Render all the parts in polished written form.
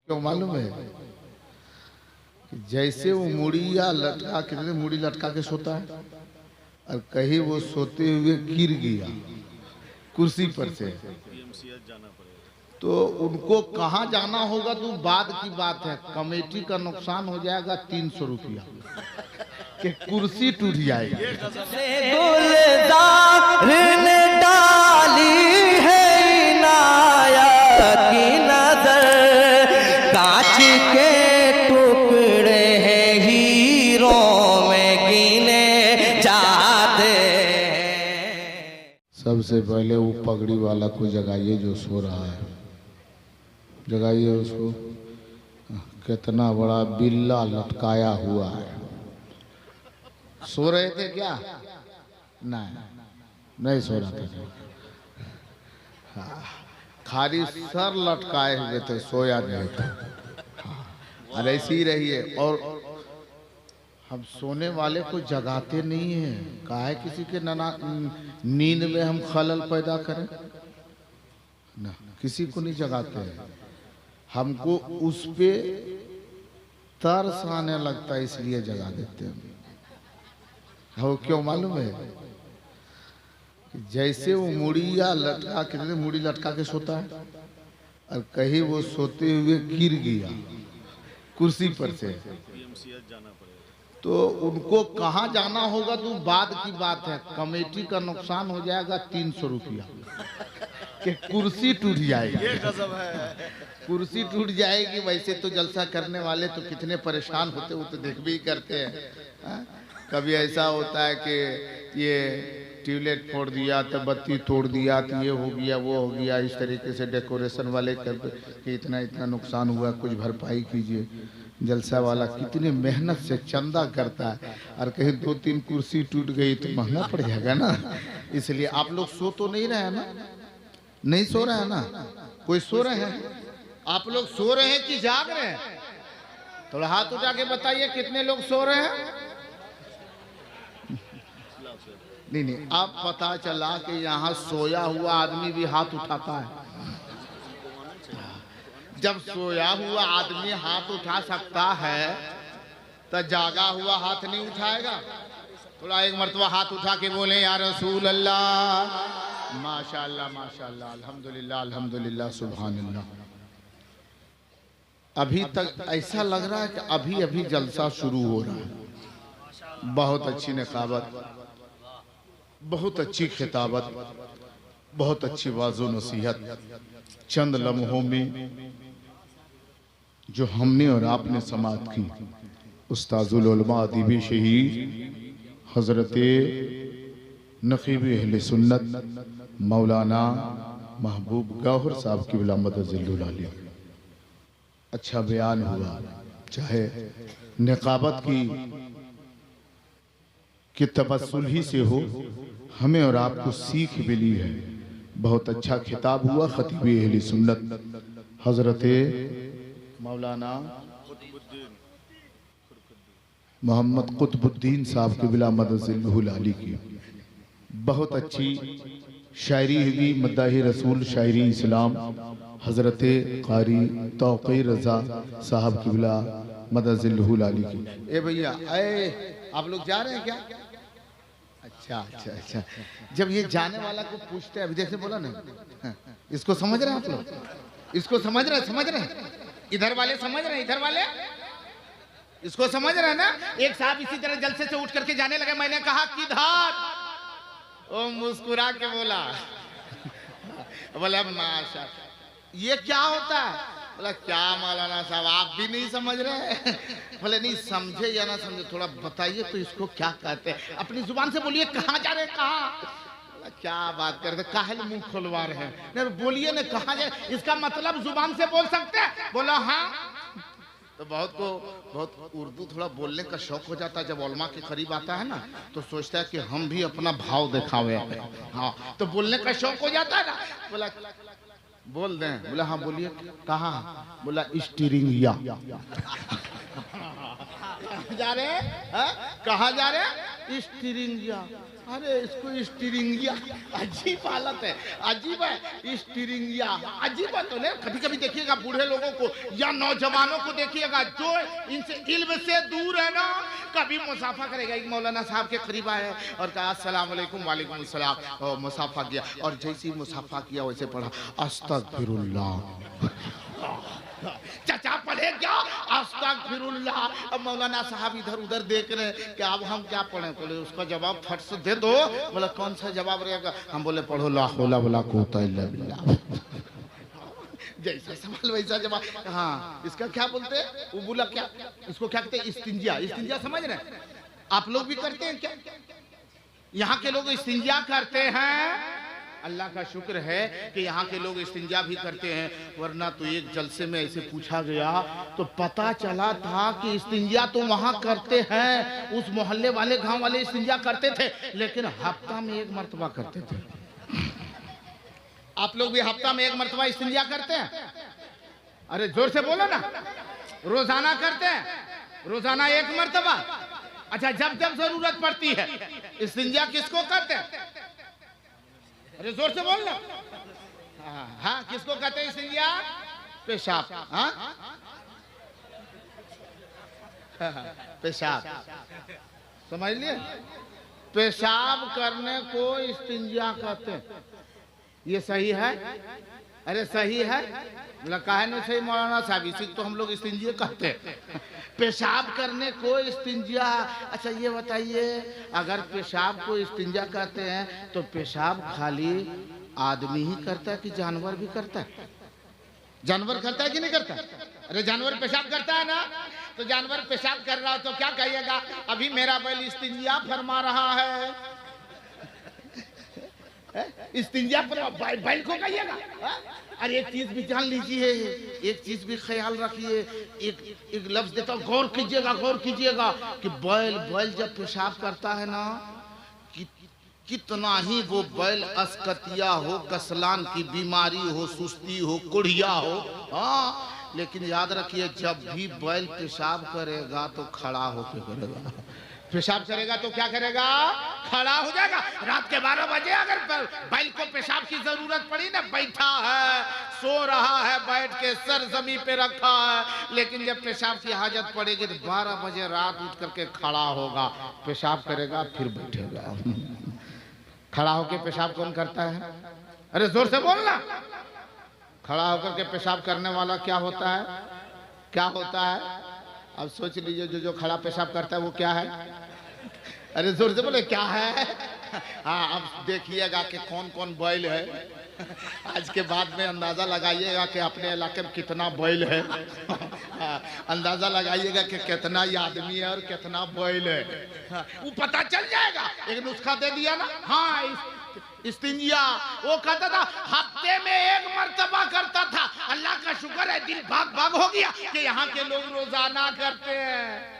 क्यों मालूम है कि जैसे वो मुड़िया लटका कितने मुड़ी लटका के सोता है और कहीं वो सोते हुए गिर गया कुर्सी पर से तो उनको कहाँ जाना होगा तो बाद की बात है। कमेटी का नुकसान हो जाएगा 300 रुपया कि कुर्सी टूट जाएगी। डाली है इनायत की नजर कांच के टुकड़े हैं हीरों में गिने जाते हैं। सबसे पहले वो पगड़ी वाला को जगाइए जो सो रहा है, जगाइए उसको। कितना बड़ा बिल्ला लटकाया हुआ है। सो रहे थे क्या? नहीं सो रहा था। हाँ, खाली सर लटकाए हुए थे, सोया नहीं था। और ऐसे ही रहिए। और हम सोने वाले को जगाते नहीं हैं। काहे किसी के नींद में हम खलल पैदा करें ना, किसी को नहीं जगाते हैं। हमको उस पे तरस आने लगता है इसलिए जगा देते हैं। हो क्यों मालूम है कि जैसे वो मुड़िया लटका कितने मुड़ी लटका के सोता है और कहीं वो सोते हुए गिर गया कुर्सी पर से तो उनको कहाँ जाना होगा तो बाद की बात है। कमेटी का नुकसान हो जाएगा 300 रुपया कि कुर्सी टूट जाएगी। कुर्सी टूट जाएगी। वैसे तो जलसा करने वाले तो कितने परेशान होते वो तो देख भी करते हैं। कभी ऐसा होता है कि ये ट्यूबलाइट फोड़ दिया तो बत्ती तोड़ दिया तो ये हो गया वो हो गया। इस तरीके से डेकोरेशन वाले करते कि इतना इतना नुकसान हुआ, कुछ भरपाई कीजिए। जलसा वाला कितनी मेहनत से चंदा करता है और कहीं 2-3 कुर्सी टूट गई तो महंगा पड़ जाएगा ना। इसलिए आप लोग सो तो नहीं रहे हैं ना? नहीं सो रहे हैं ना? कोई सो रहे हैं? आप लोग सो रहे हैं कि जाग रहे हैं? थोड़ा हाथ उठा के बताइए कितने लोग सो रहे हैं। नहीं, अब पता चला कि यहाँ सोया हुआ आदमी भी हाथ उठाता है। जब सोया हुआ आदमी हाथ उठा सकता है तो जागा हुआ हाथ नहीं उठाएगा। थोड़ा एक मर्तबा हाथ उठा के बोले या रसूल अल्लाह, माशाअल्लाह माशाअल्लाह, अल्हम्दुलिल्लाह अल्हम्दुलिल्लाह, सुभान अल्लाह। अभी तक ऐसा लग रहा है कि अभी अभी जलसा शुरू हो रहा है। बहुत अच्छी निकाबत, बहुत अच्छी खिताबत, बहुत अच्छी वाज़ो नसीहत चंद लम्हों में जो हमने और आपने समाअत की। उस्ताजुल उलमा अदीब शहीद हज़रत नक़ीब अहले सुन्नत मौलाना महबूब गौहर साहब की मदज़िल्लुल आलिया। अच्छा बयान हुआ। चाहे निकाबत की तबस्सुल ही से हो, हमें और आपको सीख मिली है। बहुत अच्छा खिताब हुआ। खतीब अहले सुन्नत हज़रत मौलाना मोहम्मद कुतुबुद्दीन साहब की मदज़िल्लुल आली की बहुत अच्छी शायरी हुई। मद्दाही रसूल शायरी इस्लाम हज़रत क़ारी तौक़ी रज़ा साहब की मदज़िल्लुल आली की। ए भैया, आप लोग जा रहे हैं क्या? अच्छा अच्छा अच्छा। जब ये जाने वाला को पूछते हैं, अभी जैसे बोला ना, इसको समझ रहे हैं आप लोग? इसको समझ रहे हैं? इधर वाले समझ रहे हैं? इधर वाले इसको समझ रहे हैं ना? एक साहब इसी तरह जलसे से उठ करके जाने लगे। मैंने कहा किधर? ओ मुस्कुरा के बोला बोला माशा। ये क्या होता है? बोला क्या मौलाना साहब आप भी नहीं समझ रहे? बोले नहीं, समझे या ना समझे थोड़ा बताइए तो इसको क्या कहते हैं। अपनी जुबान से बोलिए, कहाँ जा रहे हैं? कहाँ? क्या बात करते, काहे मुंह खुलवा रहे हैं? बोलिए ना कहाँ जाए, इसका मतलब जुबान से बोल सकते हैं? बोला हाँ। तो बहुत उर्दू थोड़ा बोलने का शौक हो जाता है। जब उलमा के करीब आता है ना तो सोचता है कि हम भी अपना भाव दिखावे। हाँ, तो बोलने का शौक हो जाता है ना। बोला बोल दें? बोला हाँ बोलिए। कहाँ? बोला स्टीयरिंग या। जा रहे हैं? कहाँ जा रहे हैं? स्टीरिंगिया। अरे इसको स्टीरिंगिया, अजीब हालत है, अजीब है स्टीरिंगिया, अजीब है। तो नहीं, कभी कभी देखिएगा बूढ़े लोगों को या नौजवानों को देखिएगा जो इनसे इल्म से दूर है ना, कभी मुसाफा करेगा। एक मौलाना साहब के करीब आए और कहा अस्सलाम वालेकुम, वालेकुम अस्सलाम, और मुसाफा किया, और जैसे ही मुसाफा किया वैसे पढ़ा अस्तगफिरुल्लाह। चाचा पढ़े क्या अस्तगफिरुल्लाह। अब मौलाना साहब इधर उधर देख रहे हैं कि अब हम क्या पढ़े। बोले उसका जवाब फट से दे दो। बोला कौन सा जवाब रहेगा। हम बोले पढ़ो ला हौला वला कुव्वता इल्ला बिल्लाह। जैसा सवाल वैसा जवाब। हाँ, इसका क्या बोलते हैं, वो बोला क्या, इसको क्या कहते हैं, इस्तिंजा। इस्तिंजा समझ रहे हैं आप लोग भी करते हैं क्या? यहाँ के लोग इस्तिंजा करते हैं। अल्लाह का शुक्र है कि यहाँ के लोग इस्तिंजा भी करते हैं, वरना तो एक जलसे में ऐसे पूछा गया तो पता चला था कि इस्तिंजा तो वहाँ करते हैं, उस मोहल्ले वाले गांव वाले इस्तिंजा करते थे, लेकिन हफ्ता में एक मर्तबा करते थे। आप लोग भी हफ्ता में एक मर्तबा इस्तिंजा करते हैं? अरे जोर से बोलो ना। रोजाना करते हैं? रोजाना एक मर्तबा। अच्छा, जब जब जरूरत पड़ती है इस्तिंजा किसको करते हैं? अरे जोर से बोल ना। हाँ, किसको कहते हैं इस्तिंजा? पेशाब। हाँ, पेशाब समझ लिए? पेशाब करने को इस्तिंजा कहते हैं। ये सही है? अरे सही है। लगा है ना सही मौलाना साहब, इसी तो हम लोग इस्तिंजा कहते हैं, पेशाब करने को इस्तिंजा। अच्छा ये बताइए, अगर पेशाब को इस्तिंजा कहते हैं तो पेशाब खाली आदमी ही करता है कि जानवर भी करता है? जानवर करता है कि नहीं करता? अरे जानवर पेशाब करता है ना। तो जानवर पेशाब कर रहा हो तो क्या कहिएगा, अभी मेरा बैल इस्तिंजा फरमा रहा है। इस्तिंजा पर बैल को कहिएगा। अरे एक चीज भी जान लीजिए, एक चीज भी ख्याल रखिए, एक लफ्ज देता हूं, गौर कीजिएगा, गौर कीजिएगा कि बैल जब पेशाब करता है ना, कितना ही वो बैल अस्कतिया हो, कसलान की बीमारी हो, सुस्ती हो, कुढ़िया हो, हाँ, लेकिन याद रखिए जब भी बैल पेशाब करेगा तो खड़ा होकर करेगा। पेशाब करेगा तो क्या करेगा? खड़ा हो जाएगा। रात के 12 बजे अगर बैल को पेशाब की जरूरत पड़ी ना, बैठा है, सो रहा है, बैठ के सर जमीन पे रखा है, लेकिन जब पेशाब की हाजत पड़ेगी तो 12 बजे रात उठ करके खड़ा होगा, पेशाब करेगा, फिर बैठेगा। खड़ा होकर पेशाब कौन करता है? अरे जोर से बोलना। खड़ा होकर के पेशाब करने वाला क्या होता है? क्या होता है? अब सोच लीजिए, जो खड़ा पेशाब करता है वो क्या है? अरे जोर से बोले क्या है? हाँ, अब देखिएगा कि कौन कौन बैल है। आज के बाद में अंदाजा लगाइएगा कि अपने इलाके में कितना बैल है। अंदाजा लगाइएगा कि कितना आदमी है और कितना बैल है। वो पता चल जाएगा। एक नुस्खा दे दिया ना। हाँ, इस्तिंजा वो कहता था हफ्ते में एक मर्तबा करता था। अल्लाह का शुक्र है दिल भाग भाग हो गया कि यहाँ के लोग रोजाना करते हैं।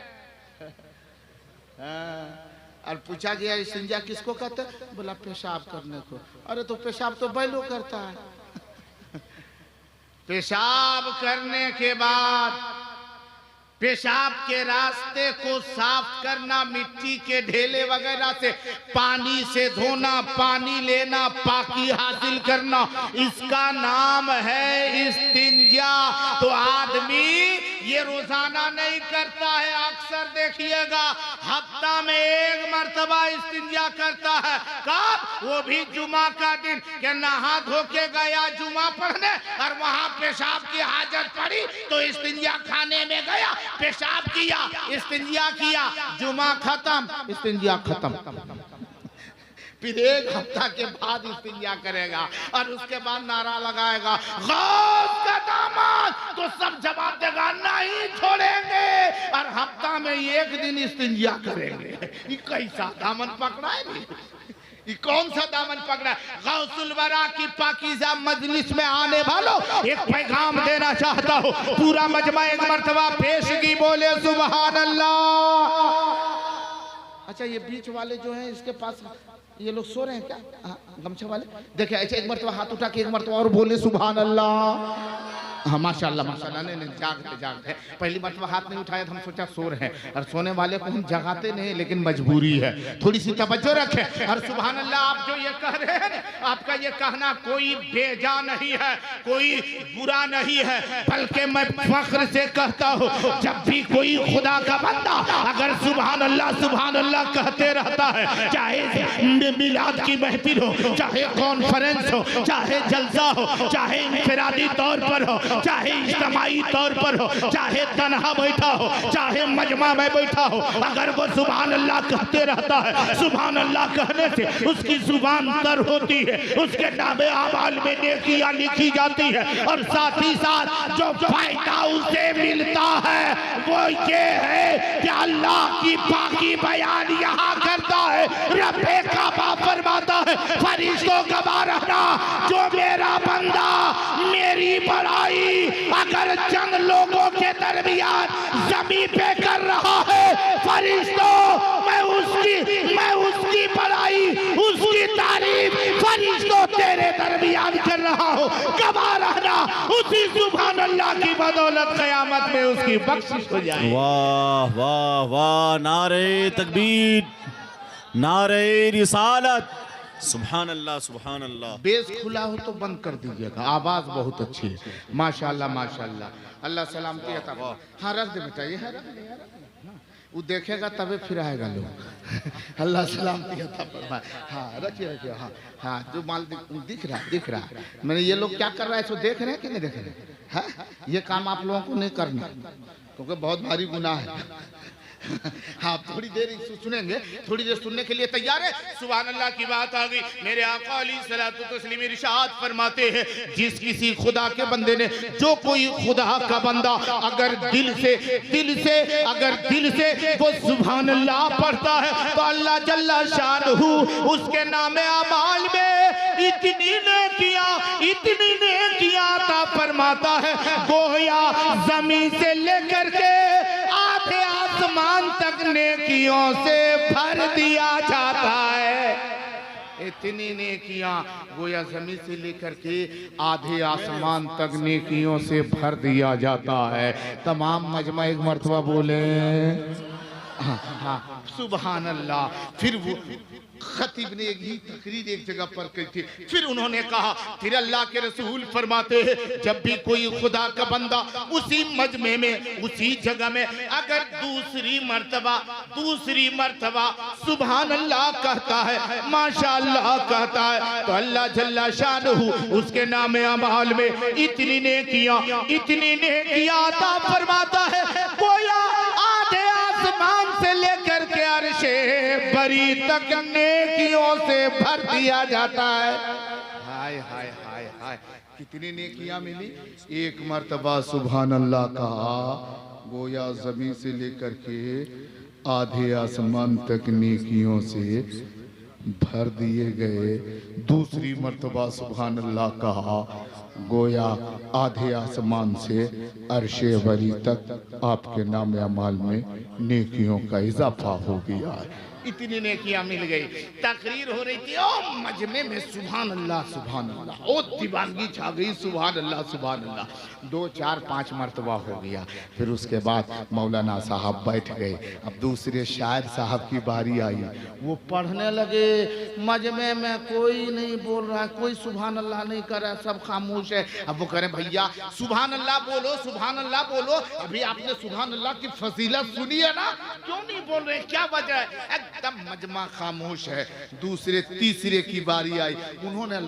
और पूछा गया इस्तिंजा किसको कहते हैं? बोला पेशाब करने को। अरे तो पेशाब तो बैलो करता है। पेशाब करने के बाद पेशाब के रास्ते को साफ करना, मिट्टी के ढेले वगैरह से पानी से धोना, पानी लेना, पाकी हासिल करना, इसका नाम है इस्तिंजा। तो आदमी ये रोजाना नहीं करता है, अक्सर देखिएगा हफ्ता में एक मर्तबा इस्तिंजा करता है। कब? वो भी जुमा का दिन, कि नहा धो के गया जुमा पढ़ने और वहां पेशाब की हाजत पड़ी तो इस्तिंजा खाने में गया, पेशाब किया, इस्तिंजा किया, जुमा खत्म, इस्तिंजा खत्म। फिर एक हफ्ता के बाद इस्तिंजा करेगा और उसके बाद नारा लगाएगा गौस का दामन, तो सब जवाब देगा नहीं छोड़ेंगे, और हफ्ता में एक दिन इस्तिंजा करेंगे। ये कैसा दामन पकड़ा है? ये कौन सा दामन पकड़ा? गौसुल वरा की पाकीज़ा मजलिस में आने वालों, एक पैगाम देना चाहता हूँ। पूरा मजमा एक मर्तबा पेशगी बोले सुभान अल्लाह। अच्छा, ये बीच वाले जो हैं इसके पास ये लोग सो रहे हैं क्या? गमछा वाले देखे ऐसे एक मर्तबा हाथ उठा के एक मर्तबा और बोले सुभान अल्लाह। हाँ माशाल्लाह माशाल्लाह, नहीं जागते। पहली मरतबा हाथ नहीं उठाया, हम सोचा सो रहे हैं, और सोने वाले को हम जगाते नहीं, लेकिन मजबूरी है, थोड़ी सी तवज्जो रखें। और सुभान अल्लाह, आप जो ये कह रहे हैं, आपका ये कहना कोई बेजा नहीं है, कोई बुरा नहीं है, बल्कि मैं फख्र से कहता हूँ, जब भी कोई खुदा का बंदा अगर सुभान अल्लाह कहते रहता है, चाहे मिलाद की महफिल हो, चाहे कॉन्फ्रेंस हो, चाहे जलसा हो, चाहे इंफरादी तौर पर हो, चाहे इज्तिमाई तौर पर हो, चाहे तन्हा बैठा हो, चाहे मजमा में बैठा हो, अगर वो सुभान अल्लाह कहते रहता है, सुभान अल्लाह कहने से उसकी जुबान तर होती है, उसके नामे आमाल में नेकियां लिखी जाती है, और साथ ही साथ जो फायदा उसे मिलता है वो ये है कि अल्लाह की पाकी बयान यहाँ करता है। रब्बे काबा फरमाता है, फरिश्तों गवाह रहना, जो मेरा बंदा मेरी बड़ाई अगर चंद लोगों के दरमियान जमीन पे कर रहा है, फरिश्तों मैं उसकी बड़ाई, उसकी तारीफ फरिश्तों तेरे दरमियान कर रहा हूँ, गवाह रहना। उसी सुभान अल्लाह की बदौलत क़यामत में उसकी बख्शिश हो जाए। वाह वाह वाह, नारे तकबीर, नारे रिसालत, सुभान अल्लाह सुभान अल्लाह। बेस खुला हो तो बंद कर दीजिएगा, आवाज बहुत अच्छी है, माशाल्लाह माशाल्लाह, अल्लाह सलामती अता। हाँ रख दे बेटा, ये है रख दे, वो देखेगा तबे फिर आएगा लोग। अल्लाह सलामती अता फरमाए। हाँ रखिए हाँ हाँ, जो माल दिख रहा है, मैंने ये लोग क्या कर रहा है इसको देख रहे हैं कि नहीं देख रहे हैं? हाँ ये काम आप लोगों को नहीं करना, क्योंकि बहुत भारी गुनाह है। हाँ थोड़ी देर सुनेंगे, थोड़ी देर सुनने के लिए तैयार है? सुभान अल्लाह की बात आ गई। मेरे आका अलैहिस्सलातु तस्लीम इरशाद फरमाते हैं, जिस किसी खुदा के बंदे ने, जो कोई खुदा का बंदा अगर दिल से वो सुभान अल्लाह पढ़ता है, तो अल्लाह जल्ला शानहू उसके नामे अमाल में इतनी नेकियां अता फरमाता है, गोया जमीन से लेकर के आधे आसमान तक नेकियों से भर दिया जाता है। इतनी नेकियां गोया जमीन से लेकर के आधे आसमान तक नेकियों से भर दिया जाता है। तमाम मजमा एक मर्तबा बोले हाँ सुभान अल्लाह। फिर वो खतीब ने एक ही तकरीर एक जगह पर की थी, फिर उन्होंने कहा, फिर अल्लाह के रसूल फरमाते हैं, जब भी कोई खुदा का बंदा उसी मजमे में, उसी जगह में अगर दूसरी मर्तबा सुभान अल्लाह कहता है, माशाअल्लाह कहता है, तो अल्लाह जल्ला शानहू उसके नामे अमाल में इतनी नेकियां अता फरमाता है, गोया आधे आसमान से लेकर के अर्शे बरी तक नेकियों से भर दिया जाता है। हाय हाय हाय हाय, कितनी नेकियां मिली। एक मर्तबा सुभान अल्लाह कहा, गोया जमीन से लेकर के आधे आसमान तक नेकियों से भर दिए गए। दूसरी मर्तबा सुभान अल्लाह कहा, गोया आधे आसमान से अर्शे वरी तक आपके नाम अमाल में नेकियों का इजाफा हो गया है। इतनी नेकियां मिल गई। तकरीर हो रही थी, ओ मजमे में सुभान अल्लाह, ओ दीवानगी छा गई, सुभान अल्लाह। 2 4 5 मरतबा हो गया। फिर उसके बाद मौलाना साहब बैठ गए। अब दूसरे शायर साहब की बारी आई, वो पढ़ने लगे। मजमे में कोई नहीं बोल रहा, कोई सुभान अल्लाह नहीं कर रहा, सब खामोश है। अब वो करें, भैया सुभान अल्लाह बोलो। अभी आपने सुभान अल्लाह की फजीलत सुनी है ना, क्यों नहीं बोल रहे, क्या वजह है? एकदम मजमा खामोश है। दूसरे तीसरे की बारी आई, उन्होंने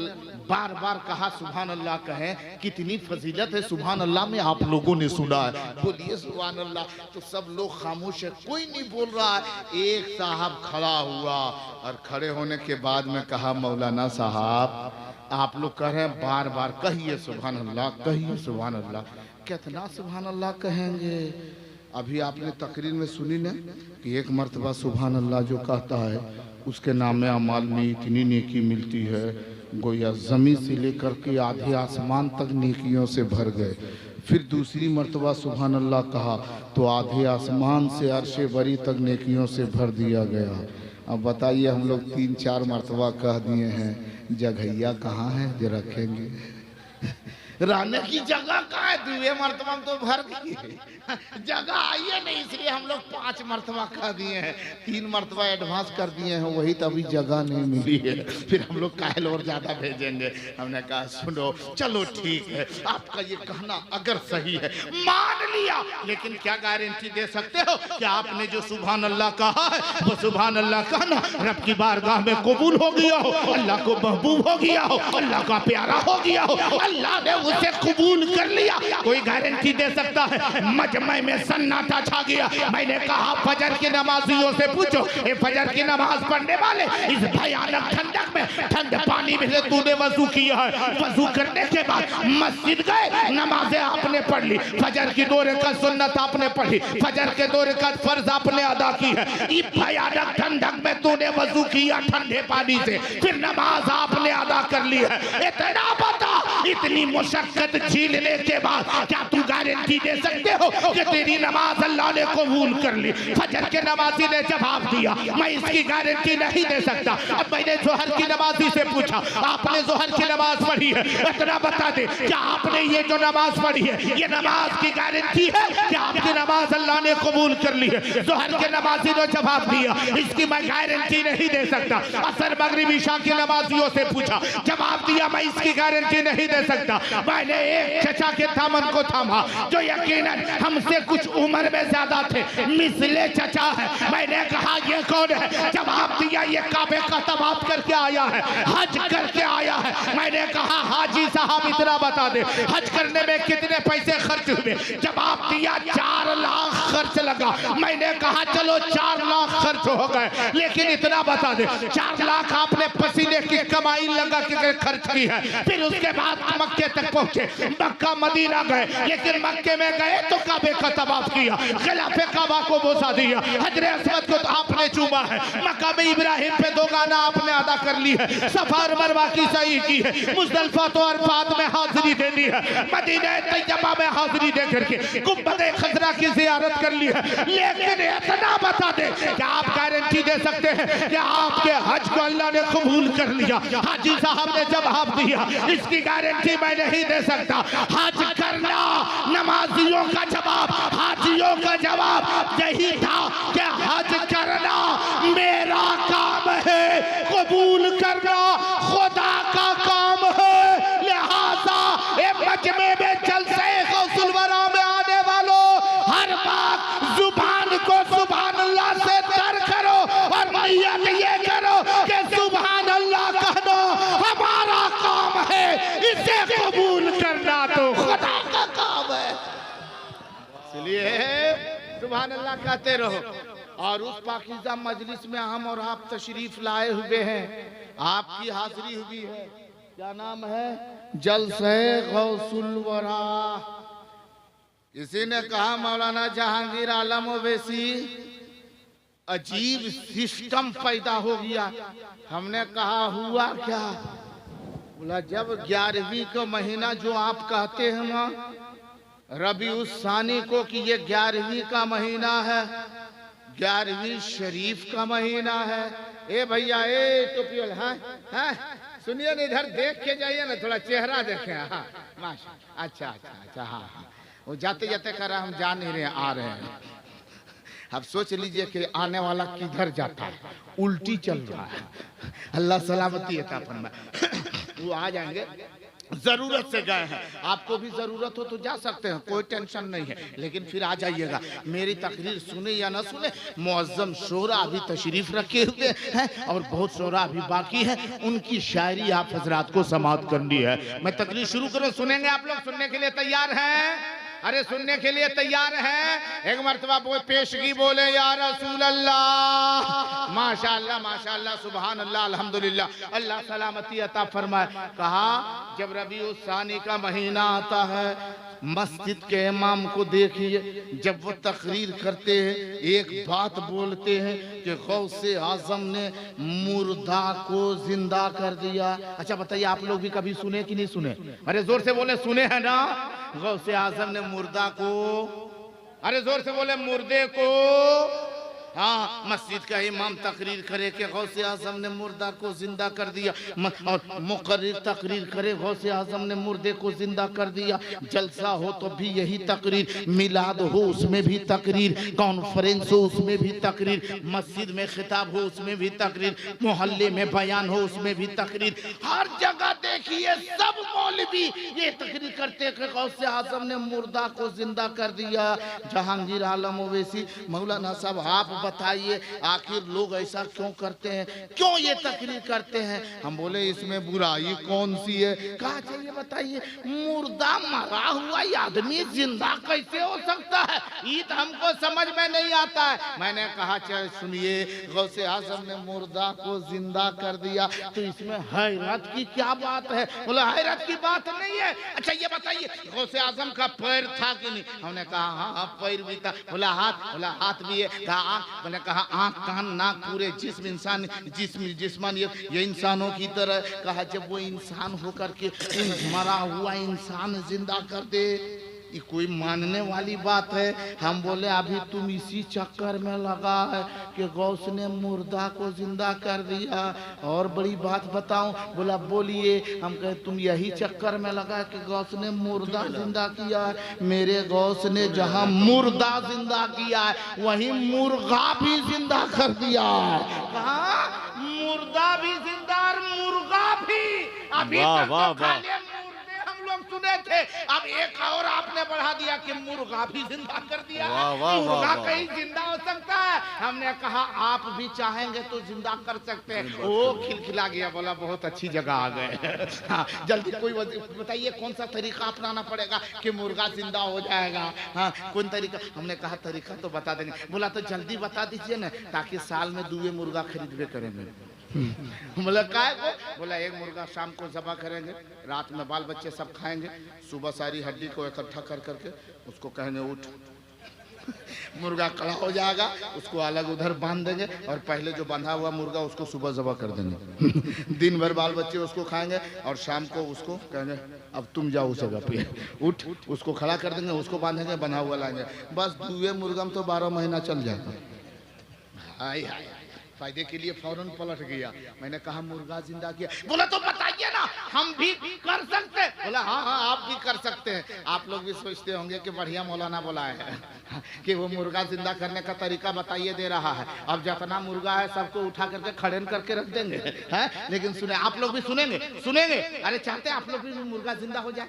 बार बार कहा सुभान अल्लाह कहें, कितनी फजीलत है सुभान अल्लाह में, आप लोगों ने सुना है, बोलिए सुभान अल्लाह। तो सब लोग खामोश है, कोई नहीं बोल रहा है। एक साहब खड़ा हुआ और खड़े होने के बाद में कहा, मौलाना साहब आप लोग कह रहे हैं बार बार कहिए सुभान अल्लाह, कितना सुभान अल्लाह कहेंगे? अभी आपने तकरीर में सुनी ना कि एक मर्तबा सुभान अल्लाह जो कहता है उसके नामे अमाल में इतनी नेकी मिलती है, गोया ज़मीन से लेकर के आधे आसमान तक नेकियों से भर गए। फिर दूसरी मर्तबा सुभान अल्लाह कहा तो आधे आसमान से अर्शे बरी तक नेकियों से भर दिया गया। अब बताइए, हम लोग 3 4 मर्तबा कह दिए हैं, जगहिया कहाँ है जो रखेंगे? रहने की जगह कहाँ है? 2 मरतबा तो भर गई है, जगह आई है नहीं, इसलिए हम लोग 5 मरतबा कर दिए हैं, 3 मरतबा एडवांस कर दिए हैं, वही तो अभी जगह नहीं मिली है, फिर हम लोग कायल और ज्यादा भेजेंगे। हमने कहा सुनो चलो ठीक है, आपका ये कहना अगर सही है मान लिया, लेकिन क्या गारंटी दे सकते हो कि आपने जो सुभान अल्लाह कहा है वो सुभान अल्लाह कहना रब की बारगाह में कबूल हो गया हो, अल्लाह को महबूब हो गया हो, अल्लाह का प्यारा हो गया हो, अल्लाह ने उसे कबूल कर लिया? कोई गारंटी दे सकता है? मजमे में सन्नाटा छा गया। मैंने कहा फजर की नमाजियों से पूछो, ये फजर की नमाज पढ़ने वाले इस भयानक ठंडक में ठंडे पानी में से तूने वजू किया है, वजू करने के बाद मस्जिद गए, नमाजें आपने पढ़ ली, फजर की 2 रकात सुन्नत आपने पढ़ी, फजर के 2 रकात फर्ज आपने अदा की है, इस भयानक ठंडक में तूने वजू किया ठंडे पानी से, फिर नमाज आपने अदा कर ली है, इतना बता, इतनी मुशक्कत झेलने के बाद क्या तू गारंटी दे सकते हो कि तेरी नमाज अल्लाह ने कबूल कर ली? फजर के नमाजी ने जवाब दिया मैं इसकी गारंटी नहीं दे सकता। अब मैंने जोहर की नमाजी से पूछा, आपने जोहर की नमाज पढ़ी है, इतना बता दे क्या आपने ये जो नमाज पढ़ी है ये नमाज की गारंटी है कि आपकी नमाज अल्लाह ने कबूल कर ली है? जोहर के नमाजी ने जवाब दिया इसकी मैं गारंटी नहीं दे सकता। असर मगरिब इशा की नमाजियों से पूछा, जवाब दिया मैं इसकी गारंटी नहीं दे सकता। मैंने एक चचा के दामन को थामा जो यकीनन हमसे कुछ उम्र में ज्यादा थे, मिसले चचा है। मैंने कहा ये कौन है? जवाब दिया ये काबे का तवाफ करके आया है, हज करके आया है। मैंने कहा हाजी साहब इतना बता दे हज करने में कितने पैसे खर्च हुए? जवाब दिया 4 लाख खर्च लगा। मैंने कहा चलो 4 लाख खर्च हो गए, लेकिन इतना बता दे 4 लाख आपने पसीने की कमाई लगा के खर्च की है। फिर उसके बाद मक्के तक पहुंचे, मक्का मदीना गए, लेकिन मक्के में गए तो काबे का तवाफ किया, खिलाफे काबा को बोसा दिया, हजरे अस्वद को तो आपने चूमा है, मक्का में इब्राहिम पे 2 गाना आपने अदा कर ली है, सफा और मरवा की सही की है, मुज़दलिफा तो अरफात में हाजिरी दे दी है, मदीना तैयबा में हाजिरी दे करके गुंबद खजरा की ज़ियारत कर ली है। लेकिन इतना बता दे कि आप गारंटी दे सकते हैं कि आपके हज को अल्लाह ने कबूल कर लिया? हाजी साहब ने जवाब दिया इसकी गारंटी मैं नहीं दे सकता। हज करना नमाजियों का जवाब, हाजियों का जवाब यही था कि हज करना मेरा काम है, कबूल करना खुदा का काम है। लिहाजा मजमे में जलसे गौसुल वरा में आने वालों हर बात जुबान को सुभान अल्लाह से तर करो और नियत ये करो कि सुभान अल्लाह कहना हमारा काम है, इसे कबूल करना तो खुदा का काम है। इसलिए सुभान अल्लाह कहते रहो। और उस पाकीज़ा मजलिस में हम और आप तशरीफ लाए हुए हैं, आपकी हाजिरी हुई है। क्या नाम है? जलसे गौसुल वरा। किसी ने कहा मौलाना जहांगीर आलम ओवैसी अजीब सिस्टम पैदा हो गया। हमने कहा हुआ क्या? बोला जब 11वीं का महीना जो आप कहते हैं ना रबीउस सानी को कि ये 11वीं का महीना है, 11वीं शरीफ का महीना है। ए भैया ए टोपियल, हाँ सुनिए ना, इधर देख के जाइए ना, थोड़ा चेहरा देखें। हाँ माशा, अच्छा अच्छा अच्छा, हाँ हाँ वो जाते जाते कह रहा हम जा नहीं रहे, आ रहे हैं। अब सोच लीजिए कि आने वाला किधर जाता है, उल्टी चल रहा है। अल्लाह सलामती अता फरमाए। वो आ जाएंगे, जरूरत से गए हैं, आपको भी जरूरत हो तो जा सकते हैं, कोई टेंशन नहीं है, लेकिन फिर आ जाइएगा। मेरी तकरीर सुने या ना सुने, मुअज्जम शोरा अभी तशरीफ रखे हुए हैं और बहुत शोरा अभी बाकी है, उनकी शायरी आप हजरात को समाअत करनी है। मैं तकरीर शुरू करूं, सुनेंगे आप लोग? सुनने के लिए तैयार हैं? अरे सुनने के लिए तैयार हैं? एक मरतबा पेशगी बोले या रसूल अल्लाह। माशाअल्लाह माशाअल्लाह, सुभान अल्लाह, अल्हम्दुलिल्लाह, अल्लाह सलामती अता फरमाए। कहा जब रबीउस सानी का महीना आता है, मस्जिद के इमाम को देखिए, जब वो तकरीर करते हैं एक बात बोलते हैं कि गौसे आजम ने मुर्दा को जिंदा कर दिया। अच्छा बताइए, आप लोग भी कभी सुने कि नहीं सुने? अरे जोर से बोले, सुने हैं ना? गौसे आजम ने मुर्दा को, अरे जोर से बोले, मुर्दे को हाँ, मस्जिद का इमाम तकरीर करे कि गौसे आजम ने मुर्दा को जिंदा कर दिया, और मुकर्रिर तकरीर करे गौसे आजम ने मुर्दे को जिंदा कर दिया। जलसा हो तो भी यही तकरीर, मिलाद हो उसमें भी तकरीर, कॉन्फ्रेंस हो उसमें भी तकरीर, मस्जिद में खिताब हो उसमें भी तकरीर, मोहल्ले में बयान हो उसमें भी तकरीर। हर जगह देखिए सब मौलवी ये तकरीर करते हैं कि गौसे आजम ने मुर्दा को जिंदा कर दिया। जहांगीर आलम ओवैसी, मौलाना साहब आप बताइए आखिर लोग ऐसा क्यों करते हैं, क्यों ये तकरीर करते हैं? हम बोले इसमें बुराई कौन सी है? कहा चाहिए बताइए, मुर्दा मरा हुआ आदमी जिंदा कैसे हो सकता है? ये तो हमको समझ में नहीं आता है। मैंने कहा चल सुनिए, गौसे आजम ने मुर्दा को जिंदा कर दिया तो इसमें हैरत की क्या बात है? बोला हैरत की बात नहीं है। अच्छा ये बताइए गौसे आजम का पैर था कि नहीं? हमने कहा हाँ पैर भी था। बोला हाथ? बोला हाथ भी है। कहा मैंने कहा आँख कान नाक पूरे जिस्म इंसान जिस्मानियत ये इंसानों की तरह। कहा जब वो इंसान होकर के मरा हुआ इंसान जिंदा कर दे, ये कोई मानने वाली बात है? हम बोले अभी तुम इसी चक्कर में लगा है कि गौस ने मुर्दा को जिंदा कर दिया। और बड़ी बात बताऊं? बोला बोलिए। हम कहे तुम यही चक्कर में लगा कि गौस ने मुर्दा जिंदा किया है। मेरे गौस ने जहां मुर्दा जिंदा किया है वहीं मुर्गा भी जिंदा कर दिया। कहा मुर्दा भी जिंदा और मुर्गा भी। अभी तक तो सुने थे, अब एक और आपने बढ़ा दिया कि मुर्गा भी जिंदा कर दिया। मुर्गा कहीं जिंदा हो सकता है? हमने कहा आप भी चाहेंगे तो जिंदा कर सकते हैं। वो खिलखिला गया, बोला बहुत अच्छी जगह आ गए। हाँ, जल्दी कोई बताइए कौन सा तरीका अपनाना पड़ेगा कि मुर्गा जिंदा हो जाएगा? हाँ, कौन तरीका? हमने कहा तरीका तो बता देंगे। बोला तो जल्दी बता दीजिए ना, ताकि साल में 2 मुर्गा खरीदवे करेंगे। बोला काय को? बोला एक मुर्गा शाम को ज़बह करेंगे, रात में बाल बच्चे सब खाएंगे, सुबह सारी हड्डी को इकट्ठा कर करके उसको कहेंगे उठ। मुर्गा खड़ा हो जाएगा, उसको अलग उधर बांध देंगे और पहले जो बंधा हुआ मुर्गा उसको सुबह ज़बह कर देंगे। दिन भर बाल बच्चे उसको खाएंगे और शाम को उसको कहेंगे अब तुम जाओ उस जगह पे, उठ। उसको खड़ा कर देंगे, उसको बांधेंगे, बंधा हुआ लाएंगे। बस 2 मुर्गा में तो 12 महीना चल जाएगा। हाय हाय, फायदे के लिए फौरन पलट गया। मैंने कहा मुर्गा जिंदा किया। बोला तो बताइए ना, हम भी कर सकते हैं? बोला हाँ हाँ आप भी कर सकते हैं। आप लोग भी सोचते होंगे कि बढ़िया मौलाना बोला है कि वो मुर्गा जिंदा करने का तरीका बताइए दे रहा है। अब जितना मुर्गा है सबको उठा करके खड़े करके रख देंगे हैं? लेकिन सुने, आप लोग भी सुनेंगे। अरे चाहते हैं आप लोग भी मुर्गा जिंदा हो जाए?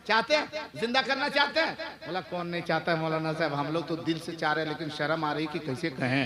चाहते हैं? जिंदा करना चाहते हैं? बोला कौन नहीं चाहता है मौलाना साहब, हम लोग तो दिल से चाह रहे हैं, लेकिन शर्म आ रही कि कैसे कहें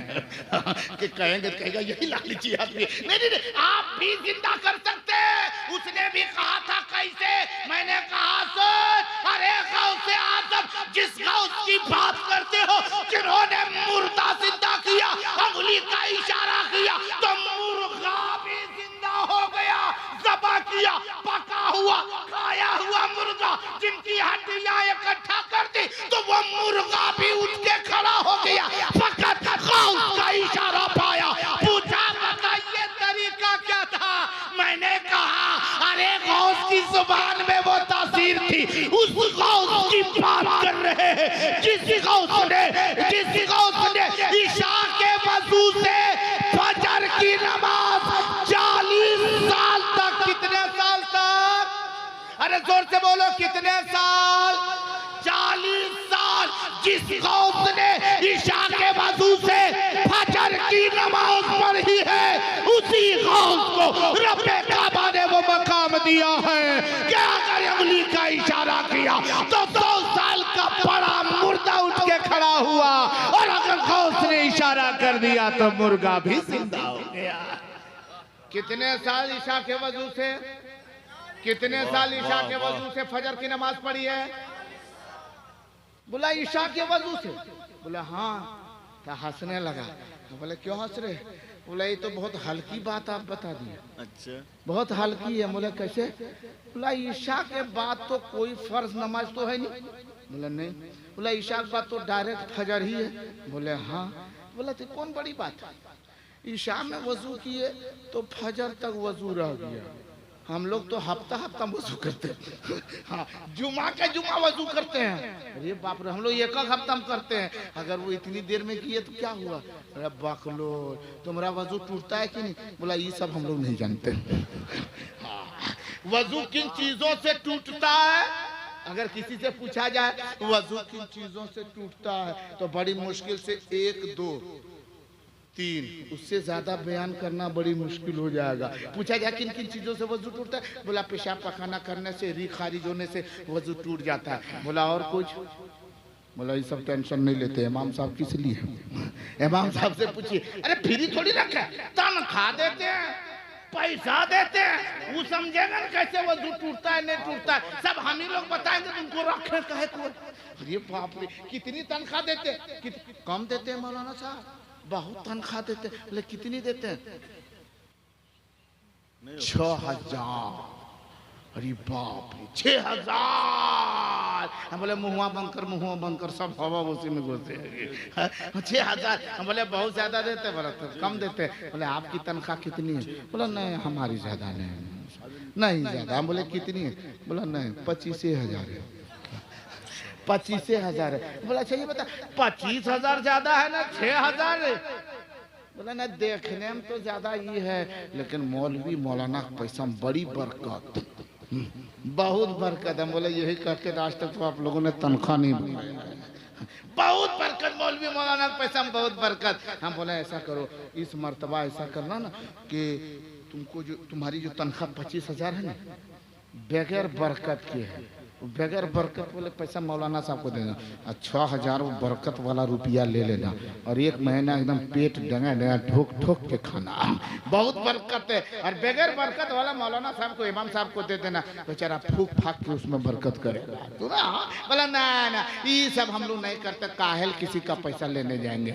कि कहेंगे तो कहेगा यही लालची आदमी। नहीं, आप भी जिंदा कर सकते हैं। उसने भी कहा था कैसे? मैंने कहा सोच, अरे गौसे आजम जिस गौस की बात करते हो, जिन्होंने मुर्दा जिंदा किया, अंगुली का इशारा किया तो मुर्गा भी जिंदा हो गया। ज़बह किया, पका हुआ खाया हुआ मुर्गा, जिनकी हड्डियां इकट्ठा कर दी तो वो मुर्गा भी उठ के खड़ा हो गया। फकत गौस का इशारा पाया। पूछा बताइए तरीका क्या था? मैंने कहा अरे गौस की जुबान में वो तासीर थी, उस गौस की बात कर रहे हैं जिस गौस ने ईशा के वजू से फजर की नमाज 40 साल तक, कितने साल तक? अरे जोर से बोलो कितने साल? 40 साल। जिस गौस ने ईशा के वजू से फजर की नमाज पढ़ी है, उसी गौस को रब्बे काबा ने वो मकाम दिया है कि अगर उंगली का इशारा किया तो 100 साल का बड़ा मुर्दा उठ के खड़ा हुआ, और अगर गौस ने इशारा कर दिया तो मुर्गा भी जिंदा हो गया। कितने साल ईशा के वजू से? कितने साल ईशा के वजू से फजर की नमाज पढ़ी है? बोला ईशा के वजू से। बोला हाँ। क्या हंसने लगा? बोले क्यों हंस रहे? बोला ये तो बहुत हल्की बात आप बता दी। अच्छा, बहुत हल्की है। बोले कैसे? बोला ईशा के बाद तो कोई फर्ज नमाज तो है नहीं। बोला नहीं। बोला ईशा के बाद तो डायरेक्ट फजर ही है। बोले हाँ। बोला तो कौन बड़ी बात है? ईशा में वजू किए तो फजर तक वजू रह गया। हम लोग तो हफ्ता हफ्ता वजू करते हैं। हाँ, जुमा के जुमा वजू करते हैं। अरे बाप रे, हम लोग एक हफ्ता में करते हैं। अगर वो इतनी देर में किए तो क्या हुआ? अरे बकलो, तुम्हारा वजू टूटता है कि नहीं? बोला ये सब हम लोग नहीं जानते। वजू किन चीजों से टूटता है? अगर किसी से पूछा जाए वजू किन चीजों से टूटता है तो बड़ी मुश्किल से 1 2 3, उससे ज्यादा बयान करना बड़ी मुश्किल हो जाएगा। पूछा जाए किन किन चीजों से वजू टूटता है? बोला पेशाब पखाना करने से, री खारिज होने से वजू टूट जाता है। बोला और कुछ? बोला ये सब टेंशन नहीं लेते। इमाम साहब किस लिए? इमाम साहब से पूछिए। अरे फ्री थोड़ी रखा है, तनख्वाह देते हैं, पैसा देते हैं, वो समझेगा ना कैसे वजू टूटता है नहीं टूटता है। सब हम ही लोग बताएंगे तुमको रखे कहे को। अरे बाप रे, कितनी तनख्वाह देते हैं? कम देते हैं मौलाना साहब, बहुत तनख्वाह देते हैं। बोले कितनी देते हैं? 6000। अरे बाप रे, 6000। हम बोले मुँह बंद कर, सब हवा उसी में घुसे। 6000। हम बोले बहुत ज्यादा देते, बोला तो कम देते। बोले आपकी तनख्वाह कितनी है? बोला नहीं हमारी ज्यादा नहीं ज्यादा। हम बोले कितनी है? बोला नहीं 25,000 है। 25,000 है। बोला अच्छा ये बता 25,000 ज्यादा है ना 6,000 है? बोला ना देखने में तो ज्यादा ही है, लेकिन मौलवी मौलाना पैसा में बड़ी बरकत, बहुत बरकत। हम बोले यही करके आज तक तो आप लोगों ने तनख्वाह नहीं बनाया। बहुत बरकत मौलवी मौलाना के पैसा में बहुत बरकत। हम बोले ऐसा करो, इस मर्तबा ऐसा करना ना कि तुमको जो तुम्हारी जो तनख्वाह 25,000 है ना, बगैर बरकत के है, बगैर बरकत वाले पैसा मौलाना साहब को देना। 6,000 बरकत वाला रुपया ले लेना और 1 महीना एकदम पेट डंगा ठोक ठोक के खाना, बहुत बरकत है। और बगैर बरकत वाला मौलाना साहब को, इमाम साहब को दे देना, बेचारा फूक फाक के उसमें बरकत करेगा। तो ना बोला ना ये सब हम लोग नहीं करते, काहेल किसी का पैसा लेने जाएंगे।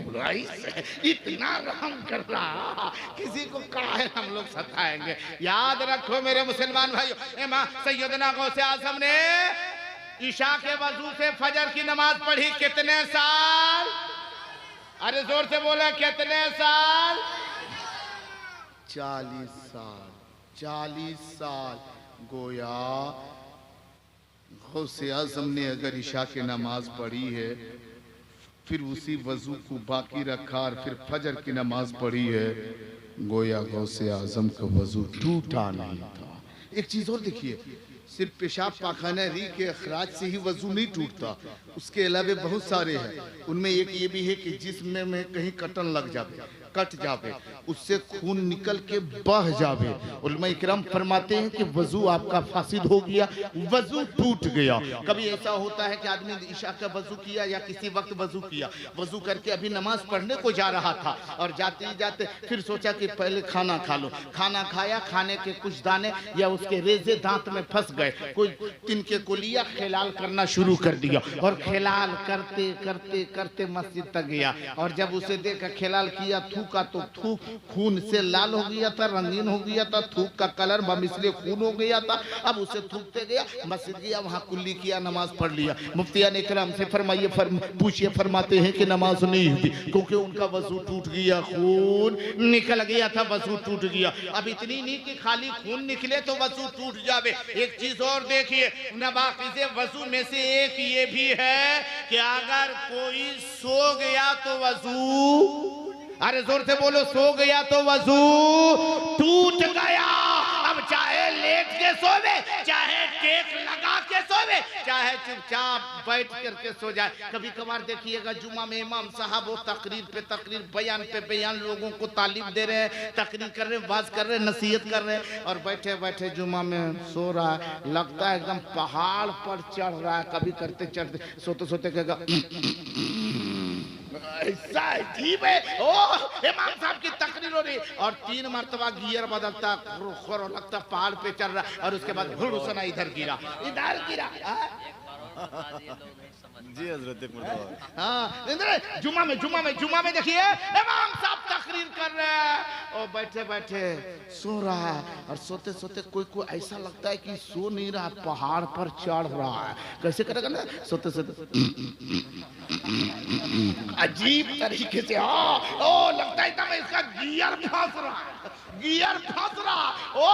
इतना रहम कर रहा, किसी को काहेल हम लोग सताएंगे। याद रखो मेरे मुसलमान भाइयों, इमाम सैयदना गौसे आज़म ने ईशा के वजू से फजर की नमाज पढ़ी कितने साल? अरे जोर से बोला कितने साल? 40 साल। 40 साल। गोया गौसे आज़म ने अगर ईशा की नमाज पढ़ी है, फिर उसी वजू को बाकी रखा और फिर फजर की नमाज पढ़ी है, गोया गौसे आज़म का वजू टूटा नहीं था। एक चीज और देखिए, सिर्फ पेशाब पाखाना री के अखराज से ही वजू नहीं टूटता, उसके अलावा बहुत सारे हैं। उनमें एक ये भी है कि जिसमें में कहीं कटन लग जावे, कट जावे, उससे खून निकल के बह जावे, उलमा इकराम फरमाते हैं कि वजू आपका फासिद हो गया, वजू टूट गया। कभी ऐसा होता है कि आदमी ईशा का वजू किया या किसी वक्त वजू किया, वजू करके अभी नमाज पढ़ने को जा रहा था और जाते ही जाते फिर सोचा कि पहले खाना खा लो। खाना खाया, खाने के कुछ दाने या उसके रेजे दांत में फंस गए, कोई तिनके को लिया, खिलाल करना शुरू कर दिया और खिलाल करते करते करते मस्जिद तक गया। और जब उसे देखा खिलाल किया, थूका तो थूक खून से लाल हो गया था, रंगीन हो गया था, थूक का कलर बमिसले खून हो गया था। अब उसे थूकते गया, मस्जिद गया, वहां कुल्ली किया, नमाज पढ़ लिया। मुफ्तियान इकराम से फरमाइए, पूछिए, फरमाते हैं कि नमाज नहीं हुई क्योंकि उनका वजू टूट गया, खून निकल गया था, वजू टूट गया। अब इतनी नहीं कि खाली खून निकले तो वजू टूट जावे। एक चीज और देखिए, नवाक़िज़े वजू में से एक ये भी है कि अगर कोई सो गया तो वजू, अरे जोर से बोलो, सो गया तो वजू टूट गया। अब चाहे लेट के सोवे, चाहे टेक लगा के सोवे, चाहे चुपचाप बैठ करके सो जाए। कभी कभार देखिएगा जुमा में इमाम साहब वो तकरीर पे तकरीर, बयान पे बयान, लोगों को तालीम दे रहे हैं, तकरीर कर रहे हैं, वाज कर रहे हैं, नसीहत कर रहे हैं, और बैठे बैठे जुमा में सो रहा है। लगता है एकदम पहाड़ पर चढ़ रहा है। कभी करते चढ़ते सोते सोते कहेगा ऐसा अजीब है, ओ इमाम साहब की तकरीर हो रही और 3 मरतबा गियर बदलता, लगता पहाड़ पे चढ़ रहा, और उसके बाद घुड़सना इधर गिरा, इधर गिरा। जी हजरत, हाँ जुमा में देखिए इमाम साहब तकरीर कर रहे हैं और बैठे बैठे सो रहा है। और सोते सोते कोई कोई ऐसा लगता है कि सो नहीं रहा, पहाड़ पर चढ़ रहा है। कैसे करेगा ना, सोते सोते अजीब तरीके से, हाँ ओ लगता है एकदम इसका गियर फंस रहा है, गियर फंस रहा। ओ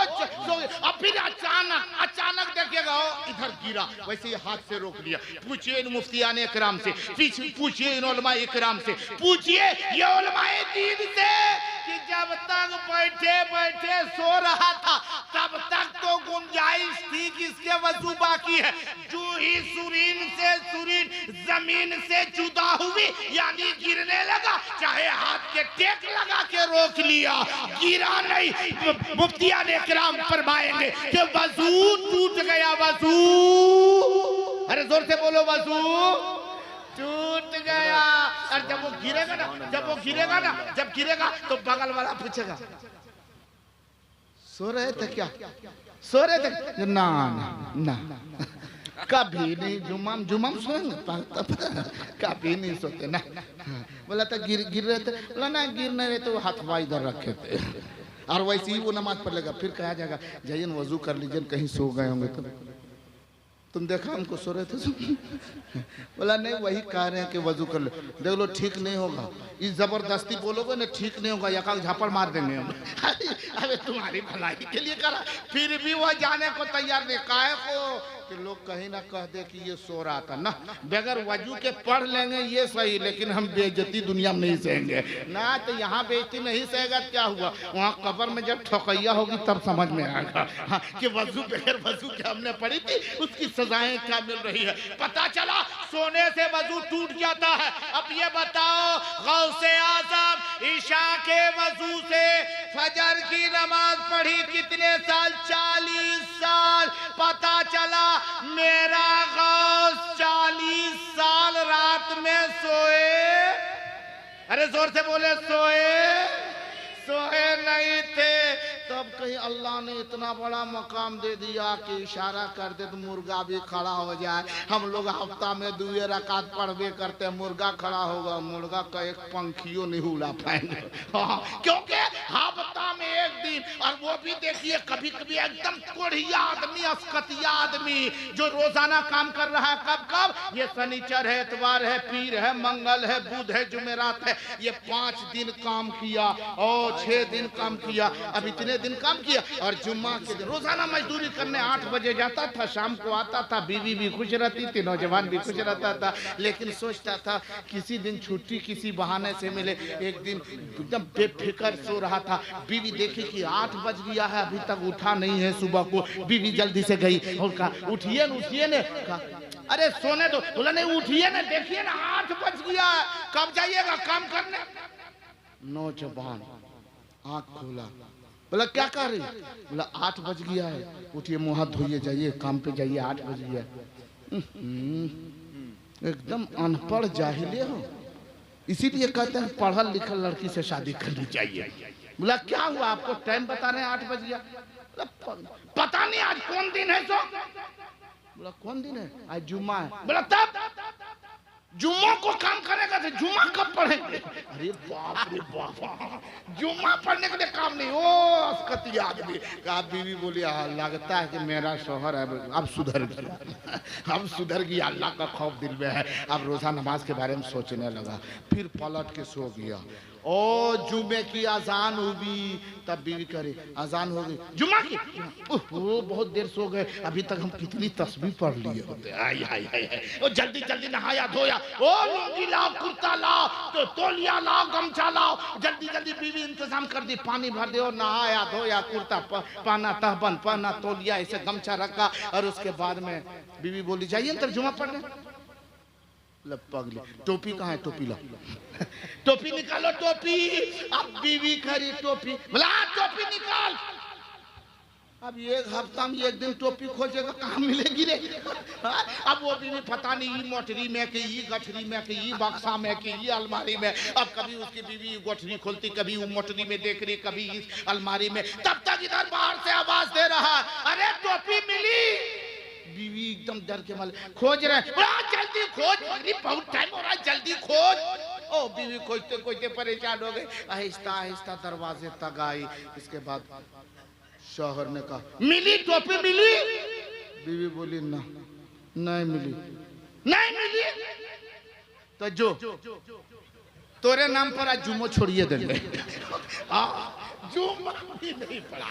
अब फिर अचानक देखिएगा इधर गिरा, वैसे ही हाथ से रोक लिया। पूछिए इन मुफ्तियान इकराम से, पूछिए इन उलमा इकराम से, पूछिए ये उलमाए दीन से कि जब तक बैठे बैठे सो रहा था तब तक तो गुंजाइश थी कि इसके वजू बाकी है। जो ही सुरीन जमीन से जुदा हुई यानी गिरने लगा, चाहे हाथ के टेक लगा के रोक लिया, गिरा नहीं। मुफ्तियान इकराम फरमाएंगे कि वजू टूट गया, वजू, अरे जोर से बोलो, वजू टूट गया। और जब वो गिरेगा ना, जब गिरेगा तो बगल वाला पूछेगा सो रहे थे क्या, सो रहे थे? ना ना ना कभी नहीं, जुमाम सोएंगे, कभी नहीं सोते ना। बोला था गिर रहे थे, बोला ना गिर नहीं रहे तो हाथवा इधर रखे थे। और वैसे ही वो नमाज पढ़ लेगा। फिर कहा जाएगा जाइए वजू कर लीजिए, कहीं सो गए होंगे तो तुम देखा हमको सो रहे थे। बोला नहीं वही कह रहे हैं कि वजू कर लो। देख लो ठीक नहीं होगा, इस जबरदस्ती बोलोगे ना ठीक नहीं होगा, यका झापड़ मार देंगे हम। अबे तुम्हारी भलाई के लिए करा, फिर भी वो जाने को तैयार नहीं। काहे को कि लोग कहीं ना कह दे कि ये सो रहा था ना। बगैर वजू के पढ़ लेंगे ये सही, लेकिन हम बेइज्जती दुनिया में नहीं सहेंगे ना। तो यहाँ बेइज्जती नहीं सहेगा क्या हुआ, वहाँ कब्र में जब ठोकैया होगी तब समझ में आएगा हाँ, कि वजू बगैर वजू के हमने पढ़ी थी, उसकी सजाएं क्या मिल रही है। पता चला सोने से वजू टूट जाता है। अब ये बताओ गौसे आज़म ईशा के वजू से फजर की नमाज पढ़ी कितने साल? 40 साल। पता चला मेरा गौस 40 साल रात में सोए, अरे जोर से बोले, सोए नहीं थे। तब कहीं अल्लाह ने इतना बड़ा मकाम दे दिया कि इशारा कर दे तो मुर्गा भी खड़ा हो जाए। हम लोग हफ्ता में 2 रकात पढ़वे करते हैं, मुर्गा खड़ा होगा, मुर्गा का एक पंखियों नहीं उड़ा पाएंगे। हाँ, क्योंकि हफ्ता में एक दिन, और वो भी देखिए कभी कभी एकदम कोढ़िया आदमी, अस्कतिया आदमी जो रोजाना काम कर रहा है। कब कब? ये शनिचर है, इतवार है, पीर है, मंगल है, बुध है, जुमेरात है। ये 5 दिन काम किया और 6 दिन काम किया, अब इतने दिन काम किया। और जुम्मा के दिन रोजाना मजदूरी करने 8 बजे जाता था, शाम को आता था। बीवी भी खुश रहती थी, नौजवान भी खुश रहता था, लेकिन सोचता था किसी दिन छुट्टी किसी बहाने से मिले। एक दिन एकदम बेफिक्र सो रहा था, बीवी देखी कि 8 बज गया है, अभी तक उठा नहीं है। सुबह को बीवी जल्दी से गई और कहा उठिए ने, कहा अरे सोने दो। बोला नहीं उठिए ना, देखिए ना 8 बज गया है, कब जाइएगा काम करने? नौजवान आँख खोला, बोला क्या कर रही? बोला 8 बज गया है, उठिए मुँह हाथ धोइए, जाइए काम पे जाइए, 8 बज गया। एकदम अनपढ़ जाहिले हो, इसीलिए कहते हैं पढ़ल लिखल लड़की से शादी करनी चाहिए। बोला क्या हुआ आपको, टाइम बता रहे हैं 8 बज गया? पता नहीं आज कौन दिन है। सो बोला कौन दिन है? आज जुम्मा है। बोला तब जुम्मा को काम करेगा तो जुम्मा कब पढ़ेंगे? अरे बाप रे बाप, जुम्मा पढ़ने के लिए काम नहीं। ओ अस्कती आदमी। आप बीवी बोली लगता है कि मेरा शौहर है अब सुधर गया, अब सुधर गया, अल्लाह का खौफ दिल में है, अब रोजा नमाज के बारे में सोचने लगा। फिर पलट के सो गया। ओ जुम्मे की अजान हुई, तब बीवी करे अजान हो गई जुम्मा की। ओह बहुत देर सो गए, अभी तक हम कितनी तस्बीह पढ़ लिए होते। ओ जल्दी जल्दी नहाया धोया, ओ लुंगी लाओ, कुर्ता लाओ, तो तौलिया लाओ, गमछा लाओ, जल्दी जल्दी बीवी इंतजाम कर दी, पानी भर दे, नहाया धोया, कुर्ता पहना, तहबंद पहना, तौलिया ऐसे गमछा रखा। और उसके बाद में बीवी बोली जाइए तर्जुमा पढ़ने। पगली टोपी कहाँ है? टोपी लो, टोपी निकालो, टोपी। अब बीवी खरी टोपी, बोला टोपी निकाल। अब एक हफ्ता में एक दिन टोपी खोजेगा, कहाँ मिलेगी रे? अब वो बीवी पता नहीं ये मोटरी में कि ये गठरी में कि ये बक्सा में कि ये अलमारी में। अब कभी उसकी बीवी गठरी खोलती, कभी वो मोटरी में देख रही, कभी इस अलमारी में। तब तक इधर बाहर से आवाज दे रहा, अरे टोपी मिली। बीवी एकदम डर के मारे खोज रहे, जल्दी खोज, बहुत टाइम हो रहा है, जल्दी खोज। ओ बीवी खोजते खोजते परेशान हो गई, आहिस्ता आहिस्ता दरवाजे तक आई। इसके बाद शौहर ने कहा, मिली टोपी मिली? बीवी बोली, ना नहीं मिली। नहीं मिली तो जो तोरे नाम पर आज जुम्मो छोड़िए देंगे। जुम्मा भी नहीं पड़ा,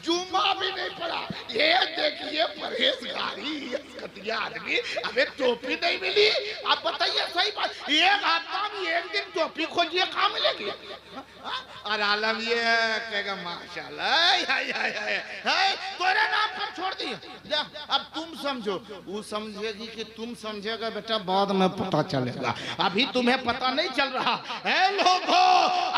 जुम्मा भी नहीं पड़ा। ये देखिए परहेजगारी कतिया आदमी, हमें टोपी नहीं मिली। आप बताइए सही बात, एक हफ्ता में एक दिन टोपी खोजिए, कहाँ मिलेगी? और आलम ये कहेगा माशाल्लाह तोरे नाम पर छोड़ दिया। अब तुम समझो, वो समझेगी कि तुम समझेगा बेटा, बाद में पता चलेगा, अभी तुम्हें पता नहीं चल रहा है। लोगों,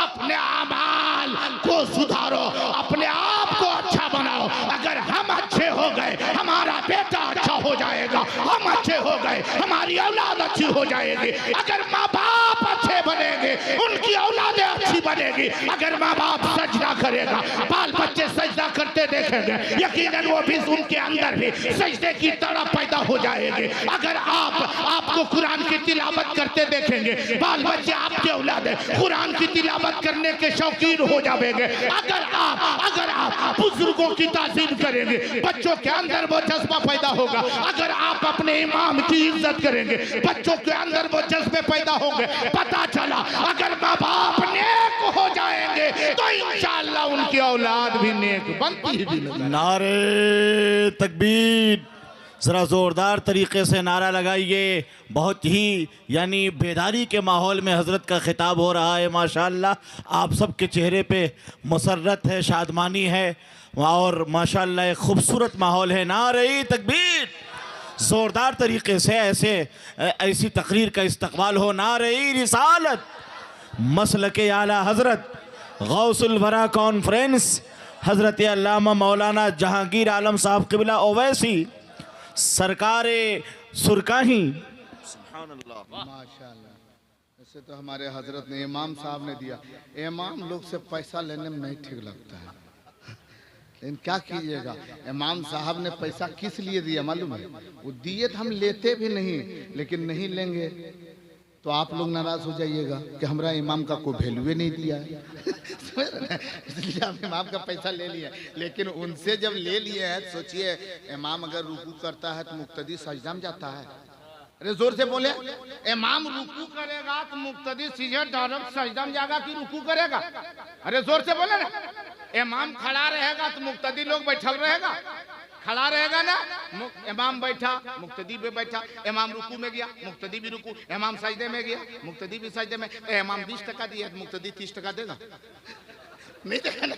अपने अमाल को सुधारो, अपने आप को अच्छा बनाओ। अगर हम अच्छे हो गए, हमारा बेटा अच्छा हो जाएगा। हम अच्छे हो गए, हमारी औलाद अच्छी हो जाएगी। अगर माँ बाप अच्छे बनेंगे, उनकी औलादें अच्छी बनेगी। अगर माँ बाप सजदा करेगा, बाल बच्चे सजदा करते देखेंगे, यकीनन वो भी उनके अंदर भी सजदे की तरह पैदा हो जाएंगे। अगर आपको कुरान की तिलावत करते देखेंगे, बाल बच्चे आपके औलाद कुरान की तिलावत करने के शौकीन हो जाएंगे। अगर आप बुजुर्गों की ताज़ीम करेंगे, बच्चों के अंदर वो जज्बा पैदा होगा। अगर आप अपने इमाम की इज्जत करेंगे, बच्चों के अंदर वो जज्बे पैदा होंगे। पता चला, अगर माँ बाप नेक हो जाएंगे तो इंशाअल्लाह उनकी औलाद भी नेक बनती ही नहीं। नारे तकबीर, ज़रा ज़ोरदार तरीके से नारा लगाइए। बहुत ही यानी बेदारी के माहौल में हज़रत का ख़िताब हो रहा है। माशाअल्लाह आप सब के चेहरे पे मसरत है, शादमानी है और माशाअल्लाह एक खूबसूरत माहौल है। नारे तकबीर, ज़ोरदार तरीके से ऐसी तकरीर का इस्तक़बाल हो। नारे रिसालत, मसलके आला हज़रत गौसुल वरा कॉन्फ्रेंस हज़रत अल्लामा मौलाना जहांगीर आलम साहब क़िबला ओवैसी सरकारे सुरकाही। माशाअल्लाह, ऐसे तो हमारे हजरत ने, इमाम साहब ने दिया। इमाम लोग से पैसा लेने में नहीं ठीक लगता है, लेकिन क्या कीजिएगा, इमाम साहब ने पैसा किस लिए दिया मालूम है? वो दिए तो हम लेते भी नहीं, लेकिन नहीं लेंगे तो आप लोग नाराज हो जाइएगा कि हमारा इमाम का कोई वैल्यू नहीं दिया है। इसलिए हम इमाम का पैसा ले लिए, लेकिन उनसे जब ले लिए हैं, सोचिए इमाम अगर रुकू करता है तो मुक्तदी सजदा में जाता है। अरे जोर से बोले, इमाम रुकू करेगा तो मुक्तदी सीधे डायरेक्ट सजदा में जाएगा कि रुकू करेगा? अरे जोर से बोले ना। इमाम खड़ा रहेगा तो मुक्तदी लोग बैठल रहेगा, खड़ा रहेगा ना। इमाम बैठा, मुक्तदी भी बैठा। इमाम रुकू में गया, मुक्तदी भी रुकू। इमाम सजदे में गया, मुक्तदी भी सजदे में। इमाम 20 टका दिया तो मुक्तदी 30 टका देगा, नहीं देगा ना?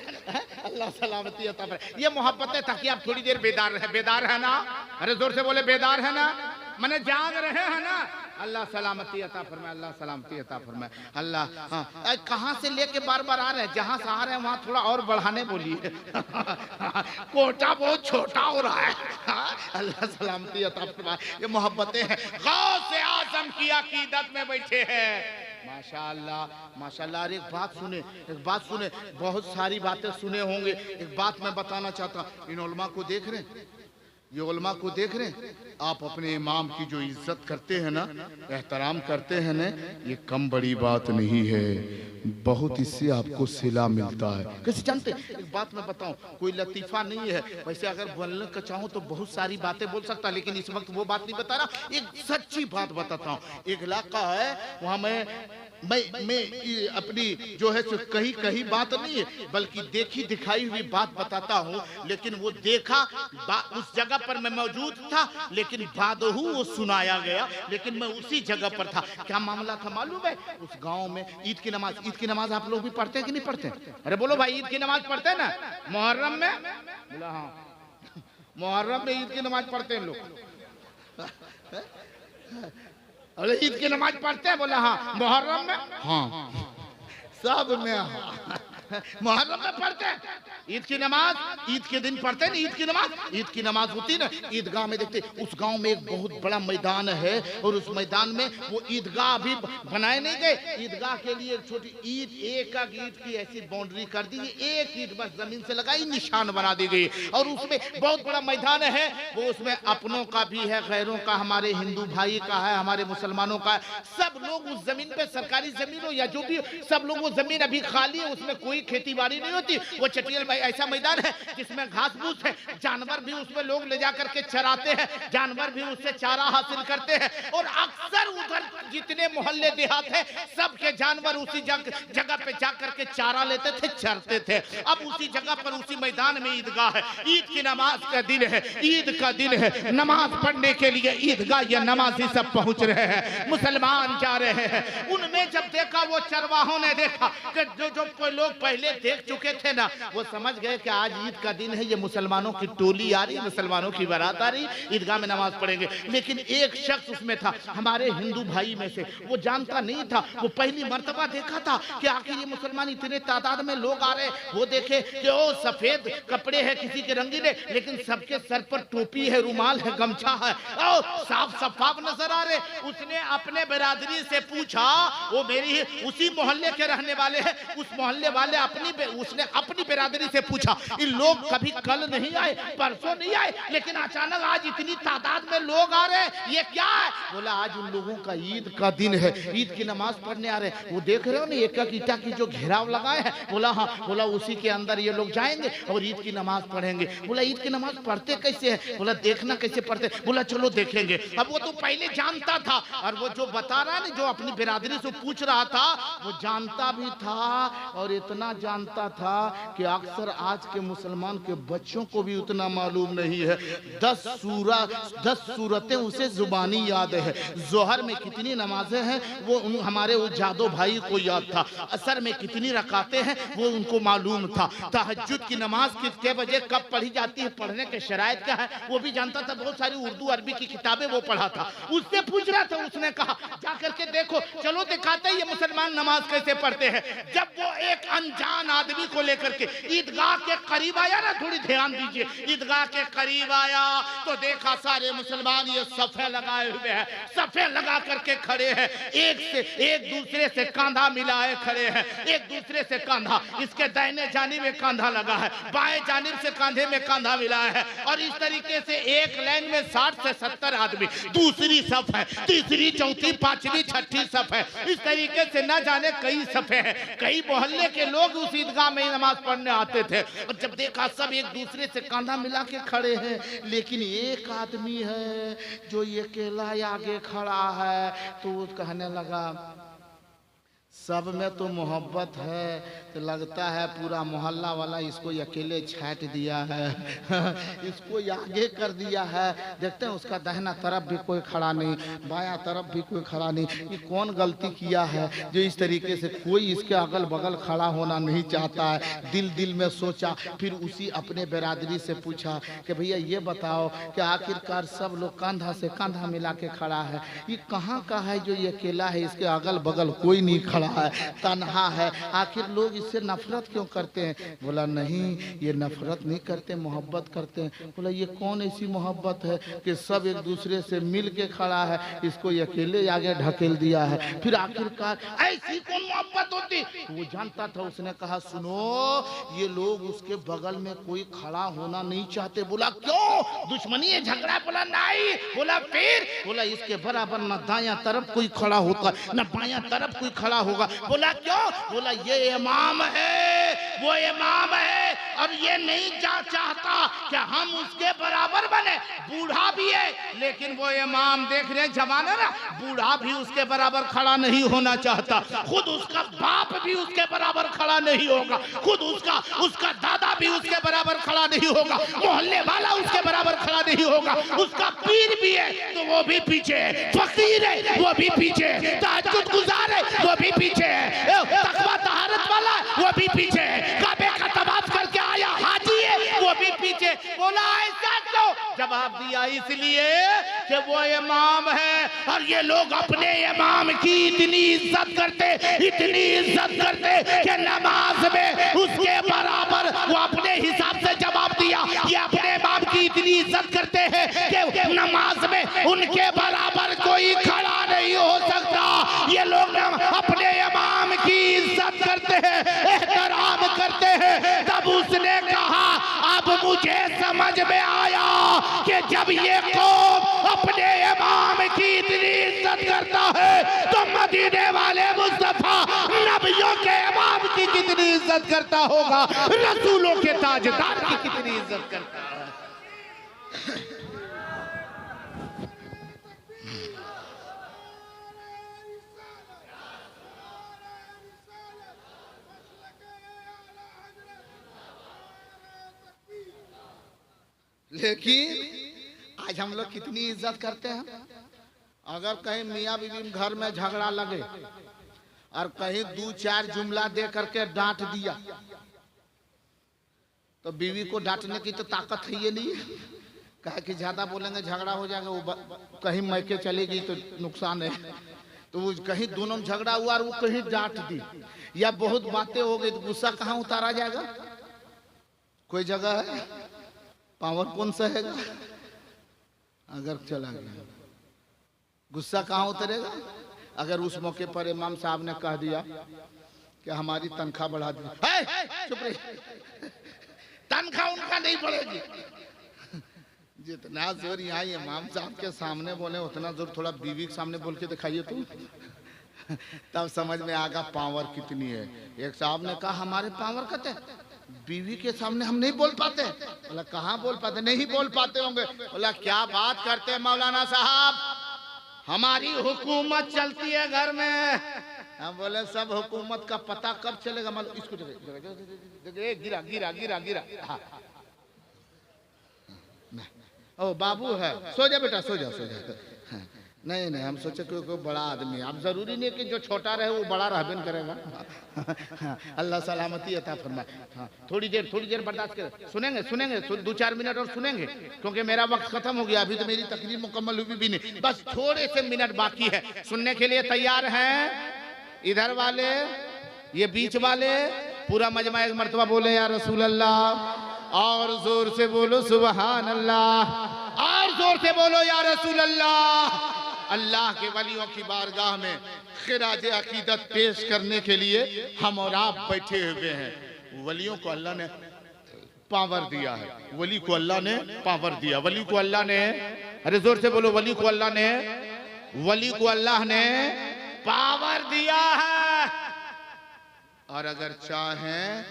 अल्लाह सलामती अता फरमाए। ये मोहब्बत है ताकि आप थोड़ी देर बेदार है ना। अरे जोर से बोले, बेदार है ना, माने जाग रहे हैं ना। अल्लाह सलामती अता फरमाए, अल्लाह सलामती अता फरमाए। अल्लाह, हाँ, कहाँ से लेके बार बार आ रहे हैं? जहाँ से आ रहे हैं वहाँ थोड़ा और बढ़ाने बोलिए। कोटा बहुत छोटा हो रहा है। अल्लाह सलामती अता फरमाए। ये मोहब्बतें हैं, गौसे आज़म की अकीदत में बैठे हैं। माशाअल्लाह माशाअल्लाह। और एक बात सुने, बहुत सारी बातें सुने होंगे। एक बात मैं बताना चाहता हूँ, इन उलमा को देख रहे हैं, ये उलमा को देख रहे हैं, आप अपने इमाम की जो इज्जत करते हैं ना, एहतराम करते हैं ना, ये कम बड़ी बात नहीं है, बहुत इससे आपको सिला मिलता है। कैसे जानते? एक बात मैं बताऊं, कोई लतीफा नहीं है, वैसे अगर बोलने का चाहूँ तो बहुत सारी बातें बोल सकता, लेकिन इस वक्त वो बात नहीं बता रहा। एक सच्ची बात बताता हूँ। एक इलाका है, वहाँ मैं अपनी जो है सो कही बात नहीं है, बल्कि देखी दिखाई हुई बात बताता हूँ। लेकिन वो देखा, उस जगह पर मैं मौजूद था, लेकिन बादहू वो सुनाया गया, लेकिन मैं उसी जगह पर था। क्या मामला था मालूम है? उस गांव में ईद की नमाज आप लोग भी पढ़ते हैं कि नहीं पढ़ते? अरे बोलो भाई, ईद की नमाज पढ़ते हैं ना मुहर्रम में? बोला हाँ, मुहर्रम में ईद की नमाज पढ़ते हैं लोग। अरे ईद की नमाज पढ़ते हैं? बोला हाँ। मुहर्रम में? हाँ। सब में हाँ। मुहर्रम में पढ़ते हैं। ईद की नमाज ईद के दिन पढ़ते हैं। ईद की नमाज होती ना ईदगाह में, देखते उस गांव में एक बहुत बड़ा मैदान है और उस मैदान में वो ईदगाह अभी बनाए नहीं गए। ईदगाह के लिए एक छोटी ईद, एक ईद की ऐसी बाउंड्री कर दी, एक ईद बस जमीन से लगाई, निशान बना दी गई और उसमें बहुत बड़ा मैदान है। वो उसमें अपनों का भी है, गैरों का, हमारे हिंदू भाई का है, हमारे मुसलमानों का, सब लोग उस जमीन पे, सरकारी जमीन हो या जो भी, सब लोग वो जमीन अभी खाली है, उसमें कोई खेती बाड़ी नहीं होती। वो चटियल भाई ऐसा मैदान है जिसमें घास फूस है, जानवर भी उसमें लोग ले जा करके चराते हैं, जानवर भी उससे चारा हासिल करते हैं और अक्सर उधर जितने मोहल्ले देहात है सबके जानवर उसी जगह पे जा करके चारा लेते थे, चरते थे। अब उसी जगह पर, उसी मैदान में ईदगाह है। ईद की नमाज का दिन है, ईद का दिन है, नमाज पढ़ने के लिए ईदगाह या नमाजी सब पहुंच रहे हैं, मुसलमान जा रहे हैं। उनमें जब देखा, वो चरवाहों ने देखा कि जो लोग पहले देख चुके थे ना, वो समझ गए कि आज ईद का दिन है, ये मुसलमानों की टोली आ रही, मुसलमानों की बारात आ रही, ईदगाह में नमाज पढ़ेंगे। लेकिन एक शख्स उसमें था, हमारे हिंदू भाई में से, वो जानता नहीं था, वो पहली मर्तबा देखा था कि आखिर ये मुसलमान इतने तादाद में लोग आ रहे। वो देखे कि ओ सफेद कपड़े हैं किसी के रंगीले, लेकिन सबके सर पर टोपी है, रुमाल है, गमछा है, ओ साफ सफाफ नजर आ रहे। उसने अपने बिरादरी से पूछा, वो मेरी उसी मोहल्ले के रहने वाले हैं, उस मोहल्ले वाले उसने अपनी बिरादरी से पूछा, इन लोग कभी कल नहीं आए, परसों नहीं आए, लेकिन अचानक आज इतनी तादाद में लोग आ रहे हैं, ये क्या है? बोला आज उन लोगों का ईद का दिन है, ईद की नमाज पढ़ने आ रहे हैं। वो देख रहे हो ना एक एक ईटा की जो घेराव लगाए हैं? बोला हाँ। बोला उसी के अंदर ये लोग जाएंगे और ईद की नमाज पढ़ेंगे। बोला ईद की नमाज पढ़ते कैसे है? बोला देखना कैसे पढ़ते। बोला चलो देखेंगे। अब वो तो पहले जानता था और वो जो बता रहा ना, जो अपनी बिरादरी से पूछ रहा था, वो जानता भी था और इतना जानता था कि अक्सर आज के मुसलमान के बच्चों को भी उतना मालूम नहीं है। 10 सूरतें उसे जुबानी याद है। जोहर में कितनी नमाजें हैं वो हमारे वो जादो भाई को याद था। असर में कितनी रकातें हैं वो उनको मालूम था। तहज्जुद की नमाज कितने बजे कब पढ़ी जाती है, पढ़ने के शराइत क्या है वो भी जानता था। बहुत सारी उर्दू अरबी की किताबें वो पढ़ा था। उससे पूछ रहा था, उसने कहा जाकर के देखो, चलो दिखाते ये मुसलमान नमाज कैसे पढ़ते हैं। जब वो एक अनजान आदमी को लेकर के ईदगाह के करीब आया ना, थोड़ी ध्यान दीजिए, ईदगाह के करीब आया तो देखा सारे मुसलमान ये सफे लगाए हुए हैं, सफे लगा करके खड़े हैं, एक दूसरे से कांधा मिलाए खड़े हैं, एक दूसरे से कांधा, इसके दाहिने जानिब में कांधा लगा है, बाएं जानिब से कांधे में कांधा मिलाया है और इस तरीके से एक लाइन में 60 से 70 आदमी, दूसरी सफ है, तीसरी, चौथी, पांचवी, छठी सफ है, इस तरीके से न जाने कई सफे हैं। कई मोहल्ले के लोग उस ईदगाह में नमाज पढ़ने आते थे और जब देखा सब एक दूसरे से कांधा मिला के खड़े हैं, लेकिन एक आदमी है जो ये अकेला आगे खड़ा है, तो वो कहने लगा सब में तो मोहब्बत है, तो लगता है पूरा मोहल्ला वाला इसको अकेले छाट दिया है इसको आगे कर दिया है। देखते हैं उसका दाहिना तरफ भी कोई खड़ा नहीं, बायां तरफ भी कोई खड़ा नहीं। ये कौन गलती किया है जो इस तरीके से कोई इसके अगल बगल खड़ा होना नहीं चाहता है। दिल में सोचा, फिर उसी अपने बिरादरी से पूछा कि भैया ये बताओ कि आखिरकार सब लोग कंधा से कंधा मिला के खड़ा है, ये कहाँ का है जो ये अकेला है, इसके अगल बगल कोई नहीं खड़ा है, तन्हा है, आखिर लोग इससे नफरत क्यों करते हैं? बोला नहीं, ये नफरत नहीं करते, मोहब्बत करते हैं। बोला ये कौन ऐसी मोहब्बत है कि सब एक दूसरे से मिल के खड़ा है, इसको अकेले आगे ढकेल दिया है। फिर आखिरकार ऐसी कौन मोहब्बत होती? वो जानता था। उसने कहा सुनो, ये लोग उसके बगल में कोई खड़ा होना नहीं चाहते। बोला क्यों, दुश्मनी है, झगड़ा? बोला नहीं। बोला फिर? बोला इसके बराबर न दायां तरफ कोई खड़ा होता न बायां तरफ कोई खड़ा होगा। बोला क्यों? बोला ये इमाम है, वो इमाम है और ये नहीं चाहता कि हम उसके बराबर बने। बूढ़ा भी है लेकिन वो इमाम देख रहे जवान है ना, बूढ़ा भी उसके बराबर खड़ा नहीं होना चाहता, खुद उसका बाप भी उसके बराबर खड़ा नहीं होगा, खुद उसका दादा भी उसके बराबर खड़ा नहीं होगा, मोहल्ले वाला उसके बराबर खड़ा नहीं होगा, उसका पीर भी है तो वो भी पीछे है, फकीर है वो भी पीछे है, तहज्जुद गुजार है वो भी पीछे है, तकवा तहारत वाला वो भी पीछे है, काबे का तवाफ करके आया हाजी है वो भी पीछे। बोला ऐसा क्यों? जवाब दिया इसलिए कि वो इमाम है और ये लोग अपने इमाम की इतनी इज्जत करते कि नमाज में उसके बराबर वो अपने नमाज में उनके बराबर कोई खड़ा नहीं हो सकता। ये लोग अपने इमाम की इज्जत करते हैं, एहतराम करते हैं। तब उसने कहा अब मुझे समझ में आया कि जब ये कौम अपने इमाम की इतनी इज्जत करता है तो मदीने वाले मुस्तफा नबियों के इमाम की कितनी इज्जत करता होगा, रसूलों के ताजदार की कितनी इज्जत करता है। लेकिन आज हम लोग कितनी इज्जत करते हैं। अगर कहीं मियाँ बीवी घर में झगड़ा लगे और कहीं 2-4 जुमला दे करके डांट दिया तो बीवी को डांटने की तो ताकत है ये नहीं है। कहे कि ज्यादा बोलेंगे झगड़ा हो जाएगा, वो कहीं मैके चलेगी तो नुकसान है। तो वो कहीं दोनों में झगड़ा हुआ और वो कहीं डांट दी या बहुत बातें हो गई तो गुस्सा कहाँ उतारा जाएगा? कोई जगह है? पावर कौन सा है? अगर चला गया गुस्सा कहाँ उतरेगा? अगर उस मौके पर इमाम साहब ने कह दिया कि हमारी तनख्वाह बढ़ा दी, चुप रही, तनख्वाह उनका नहीं बढ़ेगी। जितना जोर यहाँ इमाम साहब के सामने बोले उतना जोर थोड़ा बीवी के सामने बोल के दिखाइए तुम, तब समझ में आगा पावर कितनी है। एक साहब ने कहा हमारे पावर कहते बीवी के सामने हम नहीं बोल पाते। बोला कहाँ बोल पाते? नहीं बोल पाते होंगे। बोला क्या बात करते हैं मौलाना साहब, हमारी हुकूमत चलती है घर में। हम बोले सब हुकूमत का पता कब चलेगा? मतलब इसको गिरा गिरा गिरा गिरा। हाँ ओ बाबू है, सो जा बेटा, सो जा सो जा। हाँ। नहीं नहीं, हम सोचे कोई बड़ा आदमी है। अब जरूरी नहीं कि जो छोटा रहे वो बड़ा रहबन करेगा। अल्लाह सलामती अता फरमाए। हाँ, थोड़ी देर बर्दाश्त करें। सुनेंगे 2-4 मिनट और सुनेंगे, क्योंकि मेरा वक्त खत्म हो गया। अभी तो मेरी तकरीर मुकम्मल हुई भी नहीं, बस थोड़े से मिनट बाकी है। सुनने के लिए तैयार हैं? इधर वाले, ये बीच वाले, पूरा मजमा एक मर्तबा बोले या रसूल अल्लाह, और जोर से बोलो सुबहान अल्लाह, और जोर से बोलो या रसूल अल्लाह। अल्लाह के वलियों की बारगाह में खिराज अकीदत पेश करने के लिए हम और आप बैठे हुए हैं। वलियों को अल्लाह ने पावर दिया है, वली को अल्लाह ने पावर दिया, वली को अल्लाह ने, अरे जोर से बोलो, वली को अल्लाह ने, वली को अल्लाह ने पावर दिया है। और अगर चाहें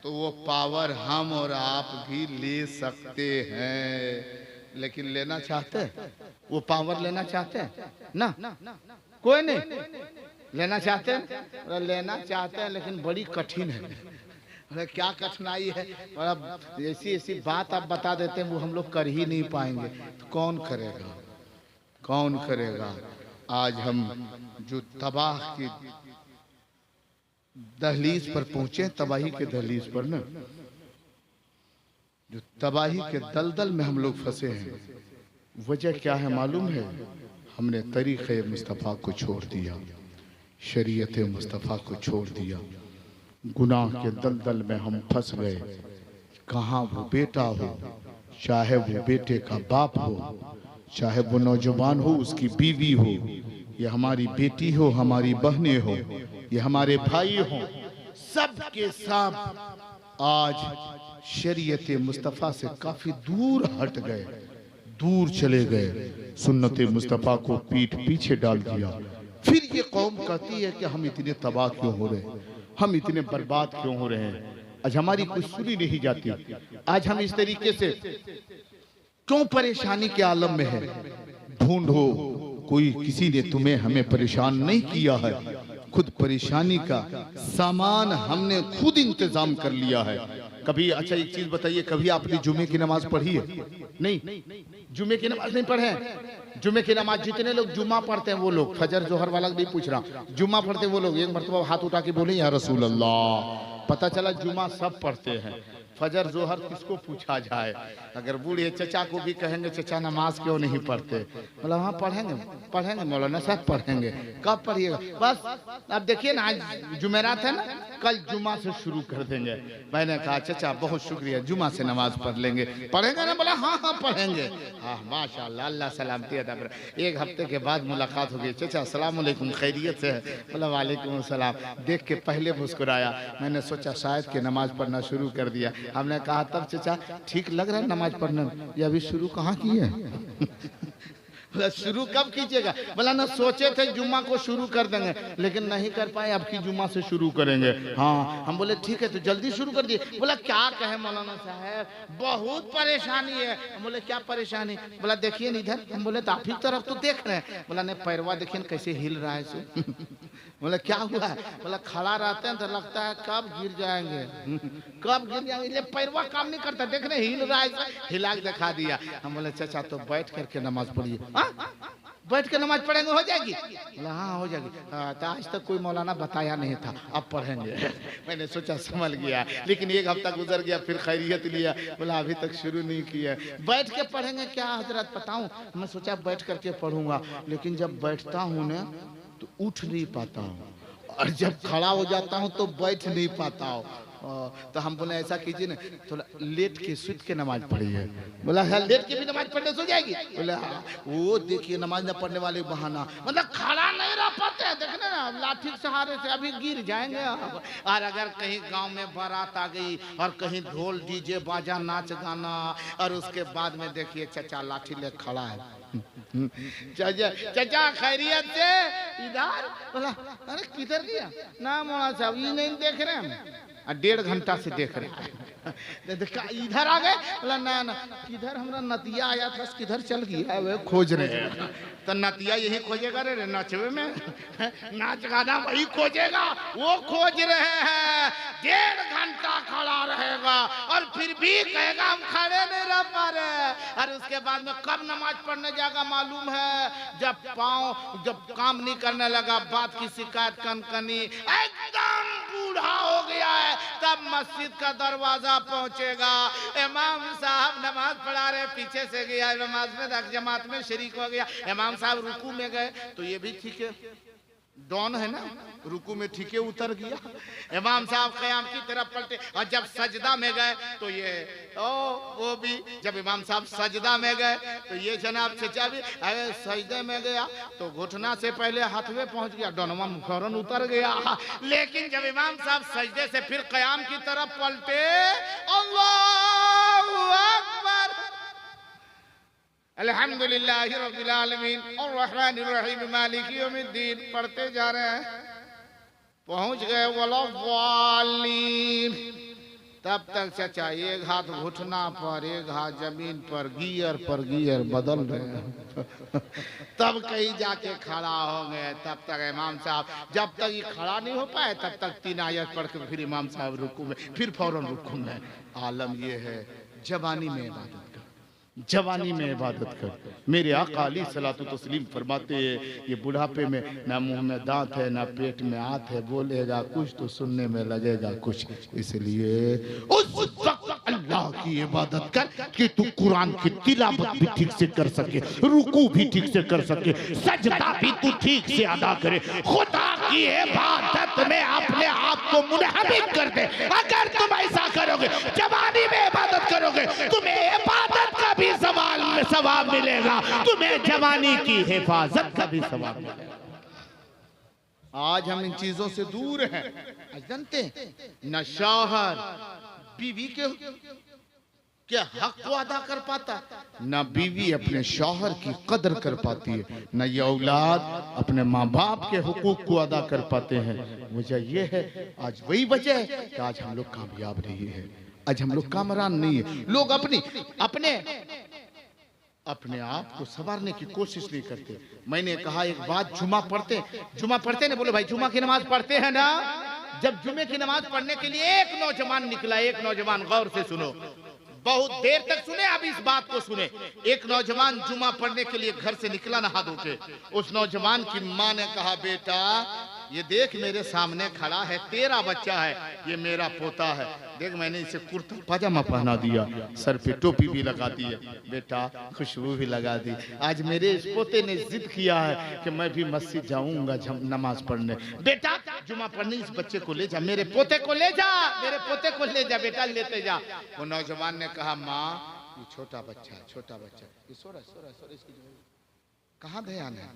तो वो पावर हम और आप भी ले सकते हैं। लेकिन लेना चाहते हैं? वो पावर लेना चाहते हैं ना? कोई नहीं लेना चाहते हैं? लेना चाहते हैं लेकिन बड़ी कठिन है। अरे क्या कठिनाई है? और ऐसी बात आप बता देते हैं वो हम लोग कर ही नहीं पाएंगे, तो कौन करेगा? कौन करेगा? आज हम जो तबाह की दहलीज पर पहुंचे, तबाही के दहलीज पर ना, जो तबाही के दलदल में हम लोग फंसे हैं, वजह क्या है मालूम है? हमने तरीक़े मुस्तफ़ा को छोड़ दिया, शरीयत मुस्तफ़ा को छोड़ दिया। गुनाह के दलदल में हम फंस गए। कहाँ वो बेटा हो, चाहे वो बेटे का बाप हो, चाहे वो नौजवान हो, उसकी बीवी हो, ये हमारी बेटी हो, हमारी बहनें हो, ये हमारे भाई हो, सब के सब आज शरीयत मुस्तफ़ा से काफी दूर हट गए, दूर चले गए, सुन्नत मुस्तफ़ा को पीठ पीछे डाल दिया। फिर ये कौम कहती है कि हम इतने तबाह क्यों हो रहे हैं, हम इतने बर्बाद क्यों हो रहे हैं, आज हमारी कुछ सुनी नहीं जाती, आज हम इस तरीके से क्यों परेशानी के आलम में है। ढूंढो, कोई किसी ने तुम्हें हमें परेशान नहीं किया है, खुद परेशानी का सामान हमने खुद इंतजाम कर लिया है। कभी अच्छा एक चीज बताइए, कभी आपने जुमे की नमाज पढ़ी है? नहीं, जुमे की नमाज नहीं पढ़े। जुमे की नमाज जितने लोग जुम्मा पढ़ते हैं वो लोग, फजर जोहर वाला नहीं पूछ रहा, जुम्मा पढ़ते वो लोग एक मरतबा हाथ उठा के बोले या रसूल अल्लाह, पता चला जुमा सब पढ़ते हैं, फजर जोहर किसको पूछा जाए। अगर बूढ़े चचा को भी कहेंगे चचा नमाज क्यों नहीं पढ़ते, बोला हाँ पढ़ेंगे पढ़ेंगे मौलाना साहब पढ़ेंगे। कब पढ़िएगा? बस अब देखिए ना, आज जुमेरात है ना, कल जुमा से शुरू कर देंगे। मैंने कहा चचा बहुत शुक्रिया, जुमा से नमाज पढ़ लेंगे। पढ़ेंगे ना? बोला हाँ हाँ पढ़ेंगे। हाँ माशाल्लाह, अल्लाह सलामती अता करे। एक हफ्ते के बाद मुलाकात हो गई। चचा अस्सलाम वालेकुम, खैरियत से है? बोला वालेकुम सलाम। देख के पहले मुस्कुराया, मैंने सोचा शायद कि नमाज पढ़ना शुरू कर दिया। हमने कहा तब चचा ठीक लग रहा है नमाज पढ़ने में? ये अभी शुरू कहाँ किए बोला शुरू कब कीजिएगा? बोला ना सोचे थे जुम्मा को शुरू कर देंगे, लेकिन नहीं कर पाए, अब की जुम्मा से शुरू करेंगे। हाँ हम बोले ठीक है तो जल्दी शुरू कर दिए। बोला क्या कहे मौलाना साहब, बहुत परेशानी है। हम बोले क्या परेशानी? बोला देखिए ना इधर। हम बोले तो आप ही तरफ तो देख रहे हैं। बोला नहीं पैरवा देखिए कैसे हिल रहा है से। बोला क्या हुआ है? बोला खड़ा रहते हैं तो लगता है कब गिर जाएंगे कब गिर जाएंगे, ये पैरवा काम नहीं करता, देख रहे हिल रहा है, हिला के दिखा दिया। हम बोले चाचा तो बैठ करके नमाज पढ़िए। बैठ के नमाज पढ़ेंगे हो जाएगी? बोला हाँ हो जाएगी। तो आज तक कोई मौलाना बताया नहीं था, अब पढ़ेंगे। मैंने सोचा समझ गया, लेकिन एक हफ्ता गुजर गया, फिर खैरियत लिया। बोला अभी तक शुरू नहीं किया। बैठ के पढ़ेंगे क्या हजरत बताऊं? मैं सोचा बैठ करके पढ़ूंगा, लेकिन जब बैठता हूँ ना तो उठ नहीं पाता हूँ, और जब खड़ा हो जाता हूँ तो बैठ नहीं पाता हूँ। तो हम बोले ऐसा कीजिए ना, थोड़ा लेट के सुत के नमाज पढ़िए। बोला है लेट के भी नमाज पढ़ने से हो जाएगी? बोले हाँ। वो देखिए नमाज न पढ़ने वाले बहाना, मतलब खड़ा नहीं रह पाते, देखने ना लाठी के सहारे से अभी गिर जाएंगे। और अगर कहीं गांव में बारात आ गई और कहीं ढोल डीजे बाजा नाच गाना, और उसके बाद में देखिए चचा लाठी ले खड़ा है। चाचा चाचा खैरियत से? इधर। बोला अरे किधर गया? ना मौलाना साहब ये नहीं देख रहे हैं, 1.5 घंटा से देख रहे हैं। इधर आ गए? बोला ना ना किधर, हमारा नतिया आया था, किधर चल गया? वे खोज रहे हैं। तो नतिया यही खोजेगा रे नचवे में, नाच गाना वही खोजेगा, वो खोज रहे हैं। 1.5 घंटा खड़ा रहेगा और फिर भी कहेगा हम खड़े नहीं रह पा रहे। और उसके बाद में कब नमाज पढ़ने जाएगा मालूम है? जब काम नहीं करने लगा, बात की शिकायत कनकनी, एकदम बूढ़ा हो गया है, तब मस्जिद का दरवाजा पहुंचेगा। इमाम साहब नमाज पढ़ा रहे, पीछे से गया नमाज में, जमात में शरीक हो गया। इमाम साहब रुकू में गए तो ये भी ठीक है, डॉन है ना, रुकू में ठीके उतर गया। इमाम साहब क़याम की तरफ पलटे, और जब सजदा में गए तो ये वो भी, जब इमाम साहब सजदा में गए तो ये जनाब चचा भी अरे सजदे में गया तो घुटना से पहले हाथवे पहुंच गया, डॉनमा फौरन उतर गया। लेकिन जब इमाम साहब सजदे से फिर क़याम की तरफ पलटे, अल्लाहु अकबर, अल्हम्दुलिल्लाहि रब्बिल आलमीन अर्रहमानिर रहीम मालिकी यौमिद्दीन पढ़ते जा रहे हैं, पहुंच गए वलव्वालीन। तब तक चचा एक हाथ घुटना पर, एक हाथ जमीन पर गियर बदल रहे हैं। तब कहीं जाके खड़ा हो गए। तब तक इमाम साहब जब तक ये खड़ा नहीं हो पाए तब तक 3 आयत पढ़ के फिर इमाम साहब रुकू में, फिर फौरन रुकू में। आलम ये है जवानी में इबादत कर, जवानी में इबादत कर। मेरे आका अली सलातो तस्लीम फरमाते हैं ये बुढ़ापे में ना मुंह में दांत है ना पेट में हाथ है, बोलेगा कुछ तो सुनने में लगेगा कुछ। इसलिए उस वक्त अल्लाह की इबादत कर कि तू कुरान की तिलावत भी ठीक से कर सके, रुकू भी ठीक से कर सके, सजदा भी तू ठीक से अदा करे, खुदा की इबादत में अपने आप को मुनहमिक कर दे। अगर तुम ऐसा करोगे, जवानी में इबादत करोगे, तुम्हें इबादत का भी सवाब मिलेगा, तुम्हें जवानी की हिफाजत का भी सवाब मिलेगा। आज हम इन चीजों से दूर हैं। जानते न शौहर बीवी के हक को अदा कर पाता, न बीवी अपने शौहर की कदर कर पाती है, न ये औलाद अपने माँ बाप के हुकूक को अदा कर पाते हैं। वजह यह है, आज वही वजह है कि आज हम लोग कामयाब नहीं है, आज हम लोग कामरान नहीं है। लोग अपने आप को संवारने की कोशिश नहीं करते। मैंने कहा एक बात, जुमा पढ़ते ना, बोले भाई जुमा की नमाज पढ़ते हैं ना। जब जुमे की नमाज पढ़ने के लिए एक नौजवान निकला, एक नौजवान, गौर से सुनो, बहुत देर तक सुने, अब इस बात को सुने। एक नौजवान जुमा पढ़ने के लिए घर से निकला नहा धो के। उस नौजवान की माँ ने कहा बेटा ये देख मेरे सामने खड़ा है, तेरा बच्चा है, ये मेरा पोता है। देख मैंने इसे कुर्ता पजामा पहना दिया, सर पे टोपी भी लगा दी है, बेटा खुशबू भी लगा दी। आज मेरे इस पोते ने जिद किया है कि मैं भी मस्जिद जाऊंगा नमाज पढ़ने। बेटा जुमा पढ़ने इस बच्चे को ले जा, मेरे पोते को ले जा, मेरे पोते को ले जा बेटा, लेते जा। वो नौजवान ने कहा माँ ये छोटा बच्चा, छोटा बच्चा, ये सो रहा, इसकी कहाँ ध्यान है?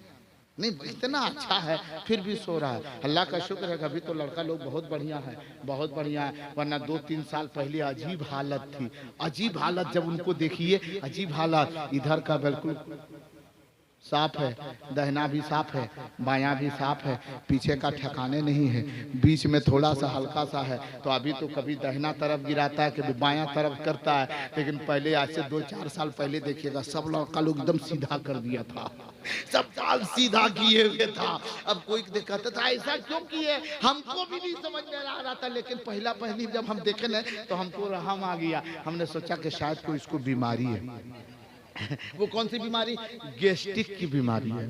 नहीं इतना अच्छा है फिर भी सो रहा है। अल्लाह का शुक्र है अभी तो लड़का लोग बहुत बढ़िया है, बहुत बढ़िया है, वरना 2-3 साल पहले अजीब हालत थी, अजीब हालत। जब उनको देखिए अजीब हालत, इधर का बिल्कुल साफ है, दहना भी साफ है, बायां भी साफ है, पीछे का ठिकाने नहीं है, बीच में थोड़ा सा हल्का सा है। तो अभी तो कभी दहना तरफ गिराता है, कभी बायां तरफ करता है, लेकिन पहले आज से 2-4 साल पहले देखिएगा सब लड़का लोग एकदम सीधा कर दिया था, सब बाल सीधा किए हुए था। अब कोई कहता था ऐसा क्यों किए, हमको भी नहीं समझ में आ रहा था, लेकिन पहली जब हम देखे ना तो हमको रहम आ गया। हमने सोचा कि शायद कोई इसको बीमारी है। वो कौन सी बीमारी? गैस्ट्रिक की बीमारी है,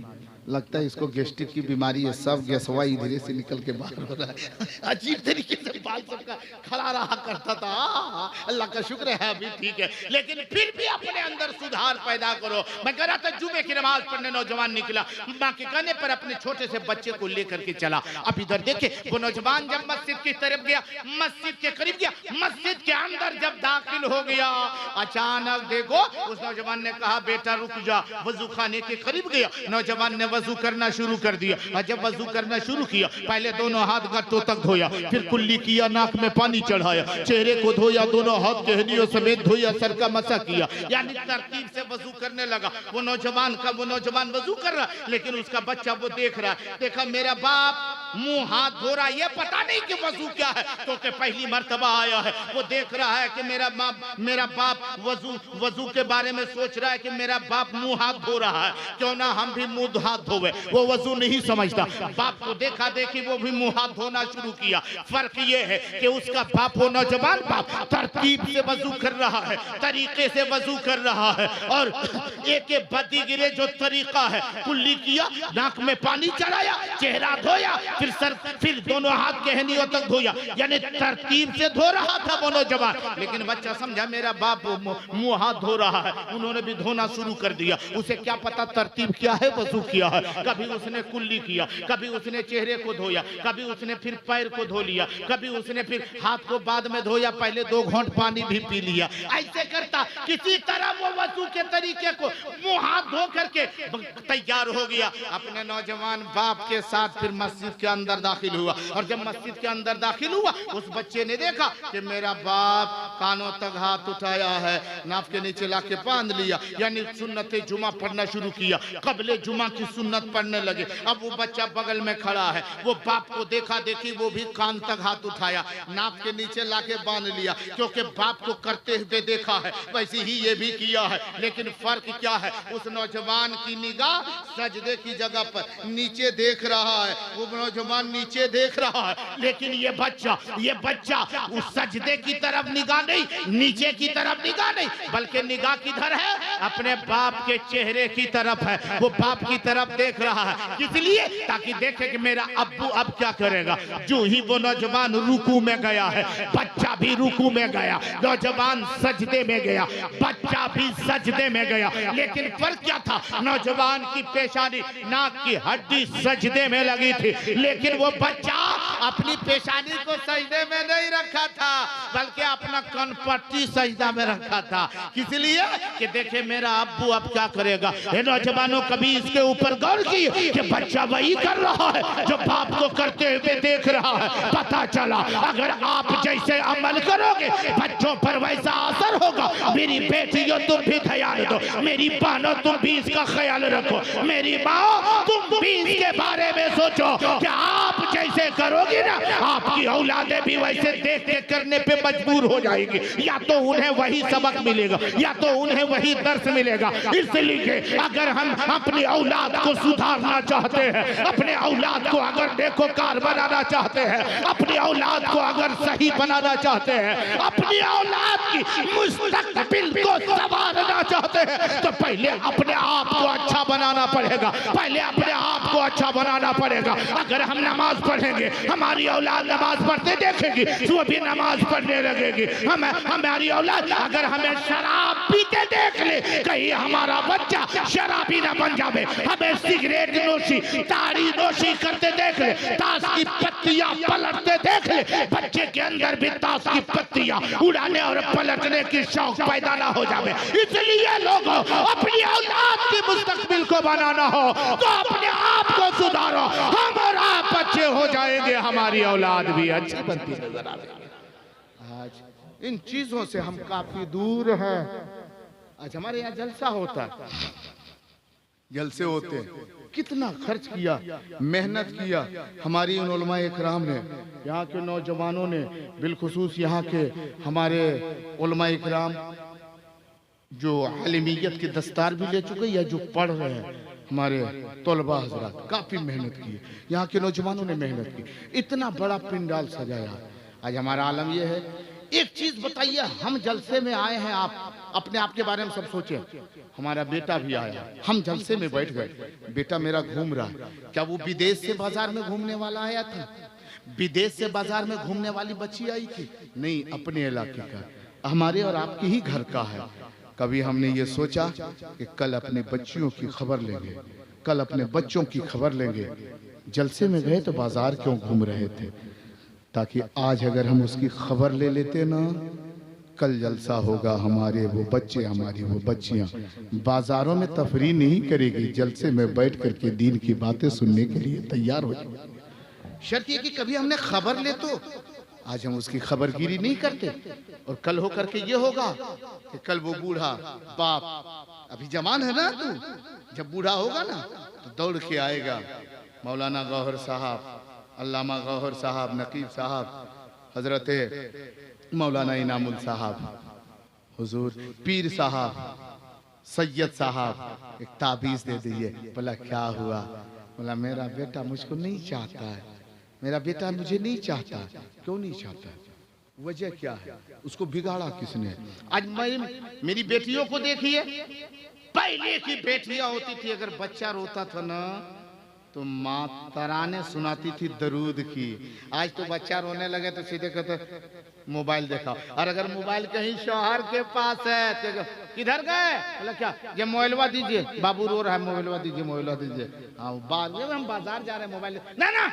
लगता है इसको गैस्ट्रिक की बीमारी है। सब गैसवा इधर से निकल के बाहर हो रहा है, अजीब तरीके से बाल सबका खड़ा रहा करता था। अल्लाह का शुक्र है अभी ठीक है, लेकिन फिर भी अपने अंदर सुधार पैदा करो। मैं कह रहा था जुमे की नमाज पढ़ने नौजवान निकला, माँ के कहने पर अपने छोटे से बच्चे को लेकर के चला। अब इधर देखे वो नौजवान जब मस्जिद की तरफ गया, मस्जिद के करीब गया, मस्जिद के अंदर जब दाखिल हो गया, अचानक देखो उस नौजवान ने कहा बेटा रुक जा। वजू खाने के करीब गया, नौजवान ने वजू करना शुरू कर दिया। और जब वजू करना शुरू किया, पहले दोनों हाथ गट्टों तक धोया, फिर कुल्ली किया, नाक में पानी चढ़ाया, चेहरे को धोया, दोनों हाथ गहनियों समेत धोया, सर का मसा किया, यानी तरतीब से वजू करने लगा। वो नौजवान वजू कर रहा, लेकिन उसका बच्चा वो देख रहा है, देखा मेरा बाप मुंह हाथ धो रहा, ये पता नहीं कि वजू क्या है, तो कि पहली मर्तबा आया है। वो देख रहा है कि मेरा बाप वजू के बारे में सोच रहा है कि मेरा बाप मुंह हाथ धो रहा है, क्यों ना हम भी मुंह हाथ धोवे। वो वजू नहीं समझता, बाप को देखा देखी वो भी मुंह हाथ धोना शुरू किया। फर्क ये है कि उसका बाप, वो नौजवान बाप तरतीब से वजू कर रहा है, तरीके से वजू कर रहा है, और एक बदी गिरे जो तरीका है, कुल्ली किया, नाक में पानी चढ़ाया, चेहरा धोया, फिर दोनों हाथ गहनियों तक धोया, यानी तरतीब से धो रहा था वो नौजवान। लेकिन बच्चा समझा मेरा बाप मुंह हाथ धो रहा है, उन्होंने भी धोना शुरू कर दिया। उसे क्या पता तरतीब क्या है, वजू किया है। कभी उसने कुल्ली किया, कभी उसने चेहरे को धोया, कभी उसने फिर पैर को धो लिया, कभी उसने फिर हाथ को बाद में धोया, पहले 2 घोंट पानी भी पी लिया। ऐसे करता किसी तरह वो वजू के तरीके को मुंह हाथ धो करके तैयार हो गया। अपने नौजवान बाप के साथ फिर मस्जिद के अंदर दाखिल हुआ, और जब मस्जिद के अंदर दाखिल हुआ, उस बच्चे ने देखा कि मेरा बाप कानों तक हाथ उठाया है, नाफ के नीचे लाके बांध लिया, यानी सुन्नत जुमा पढ़ना शुरू किया, कबले जुमा की सुन्नत पढ़ने लगे। अब वो बच्चा बगल में खड़ा है, वो बाप को देखा देखी वो भी कान तक हाथ उठाया, नाफ के नीचे लाके बांध लिया, क्योंकि बाप को करते हुए देखा है, वैसे ही ये भी किया है। लेकिन फर्क क्या है, उस नौजवान की निगाह सजदे की जगह पर नीचे देख रहा है, वो नौजवान नीचे देख रहा है, लेकिन ये बच्चा उस सजदे की तरफ निगाह नहीं, नीचे की तरफ निगाह नहीं, बल्कि निगाह किधर है, अपने बाप के चेहरे की तरफ है। वो बाप की तरफ देख रहा है, इसलिए ताकि देखे कि मेरा अब्बू अब क्या करेगा। जो ही वो नौजवान रुकू में गया है, बच्चा भी रुकू में गया, नौजवान सजदे में गया, बच्चा भी सजदे में गया। लेकिन फर्क क्या था, नौजवान की पेशानी, नाक की हड्डी सजदे में लगी थी, लेकिन वो बच्चा अपनी पेशानी को सजदे में नहीं रखा था, बल्कि अपना कनपट्टी सजदा में रखा था। इसलिए कि देखे मेरा अब्बू अब क्या करेगा। ये नौजवानों कभी इसके ऊपर गौर की कि बच्चा वही कर रहा है जो बाप को करते हुए देख रहा है। पता चला अगर आप जैसे अमल करोगे बच्चों पर वैसा असर होगा। मेरी बेटियों तुम भी ध्यान दो, मेरी बहनों तुम भी इसका ख्याल रखो, मेरी माँ तुम भी इसके बारे में सोचो कि आप जैसे करोगी ना, आपकी औलादें भी वैसे देख के करने पे मजबूर हो जाएगी। या तो उन्हें वही सबक मिलेगा, या तो उन्हें वही दर्स मिलेगा। इसलिए अगर हम अपनी औलाद को सुधारना चाहते हैं, अपने औलाद को अगर नेकोकार बनाना चाहते हैं, अपनी औलाद को अगर सही बनाना चाहते चाहते हैं, अपनी औलाद की मुस्तकबिल को संवारना चाहते हैं, तो पहले अपने आप को अच्छा बनाना पड़ेगा, पहले अपने आप को अच्छा बनाना पड़ेगा। अगर हम नमाज पढ़ेंगे, हमारी औलाद नमाज पढ़ते देखेगी, वो भी नमाज पढ़ने लगेगी। हमारी औलाद अगर हमें शराब पीते देख ले, कहीं हमारा बच्चा शराबी ना बन जावे। हमें सिगरेट नोशी, ताड़ी नोशी करते देख ले, ताश की पत्तियां पलटते देख ले, बच्चे के अंदर भी ताश की पत्तियां उड़ाने और पलटने की शौक पैदा ना हो जावे। इसलिए लोगों, अपनी औलाद की मुस्तकबिल को बनाना हो तो अपने आप को सुधारो। हम और आप अच्छे हो जाएंगे, हमारी औलाद भी अच्छी बनती नजर आएगी। आज इन चीजों से हम काफी दूर हैं। आज हमारे यहाँ जलसा होता है, जलसे होते हैं, कितना खर्च किया, मेहनत किया हमारी उन उलमाए इकराम ने, यहाँ के नौजवानों ने, बिलखुसूस यहाँ के हमारे उलमाए इकराम जो आलिमियत की दस्तार भी ले चुके या जो पढ़ रहे हैं, हमारे तलबा हजरात काफ़ी मेहनत की, यहाँ के नौजवानों ने मेहनत की, इतना बड़ा पिंडाल सजाया। आज हमारा आलम यह है, एक चीज बताइए, हम जलसे में आए हैं, आप अपने आप के बारे में सब सोचे। हमारा बेटा भी आया, हम जलसे में बैठ गए, बेटा मेरा घूम रहा है। क्या वो विदेश से बाजार में घूमने वाला आया था? विदेश से बाजार में घूमने वाली बच्ची आई थी? नहीं, अपने इलाके का, हमारे और आपके ही घर का है। कभी हमने ये सोचा कि कल अपने बच्चियों की खबर लेंगे, कल अपने बच्चों की खबर लेंगे। जलसे में गए तो बाजार क्यों घूम रहे थे, ताकि आज अगर हम उसकी खबर ले लेते ना, कल जलसा होगा, हमारे वो बच्चे, हमारी वो बच्चियां बाजारों में तफरीह नहीं करेगी, जलसे में बैठ करके दीन की बातें सुनने के लिए तैयार हो जाए। शर्त ये कि कभी हमने खबर ले तो आज हम उसकी खबरगिरी नहीं करते, और कल हो करके ये होगा कि कल वो बूढ़ा बाप, अभी जवान है ना तू, जब बूढ़ा होगा ना तो दौड़ के आएगा, मौलाना गौहर साहब, अल्लामा गौहर साहब, नकीब साहब, हजरत मौलाना इनामुल साहब, हुजूर पीर साहब, सैयद साहब, एक ताबीज़ दे दिए। बोला क्या हुआ? बोला मेरा बेटा मुझको नहीं चाहता है, मेरा बेटा मुझे नहीं चाहता। क्यों नहीं चाहता? वजह क्या है? उसको बिगाड़ा किसने? आज मेरी बेटियों को देखिए, पहले की बेटियां होती थी, अगर बच्चा रोता था ना तो माँ तराने सुनाती थी दरूद की। आज तो बच्चा रोने लगे तो सीधे कहते मोबाइल देखा, और अगर मोबाइल कहीं शौहर के पास है तो किधर गए? बोला क्या, ये मोबाइलवा दीजिए, बाबू रो रहा है, मोबाइलवा दीजिए, मोबाइलवा दीजिए। हाँ, हम बाजार जा रहे हैं, मोबाइल ना ना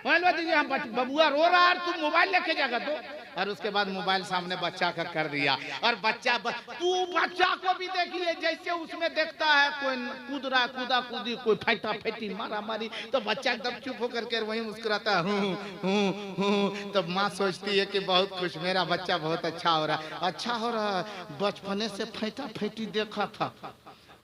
मोबाइलवा दीजिए, हम बबुआ रो रहा है, तू मोबाइल लेके जाएगा तो। और उसके बाद मोबाइल सामने बच्चा का कर दिया, और बच्चा तू बच्चा को भी देखिए, जैसे उसमें देखता है कोई कूद रहा, कूदा कूदी, कोई फैटा फैटी, मारा मारी, तो बच्चा एकदम चुप होकर के वहीं मुस्कुराता है, हूँ। तो माँ सोचती है कि बहुत खुश, मेरा बच्चा बहुत अच्छा हो रहा है, अच्छा हो रहा है। बचपने से फैटा फैटी देखा था,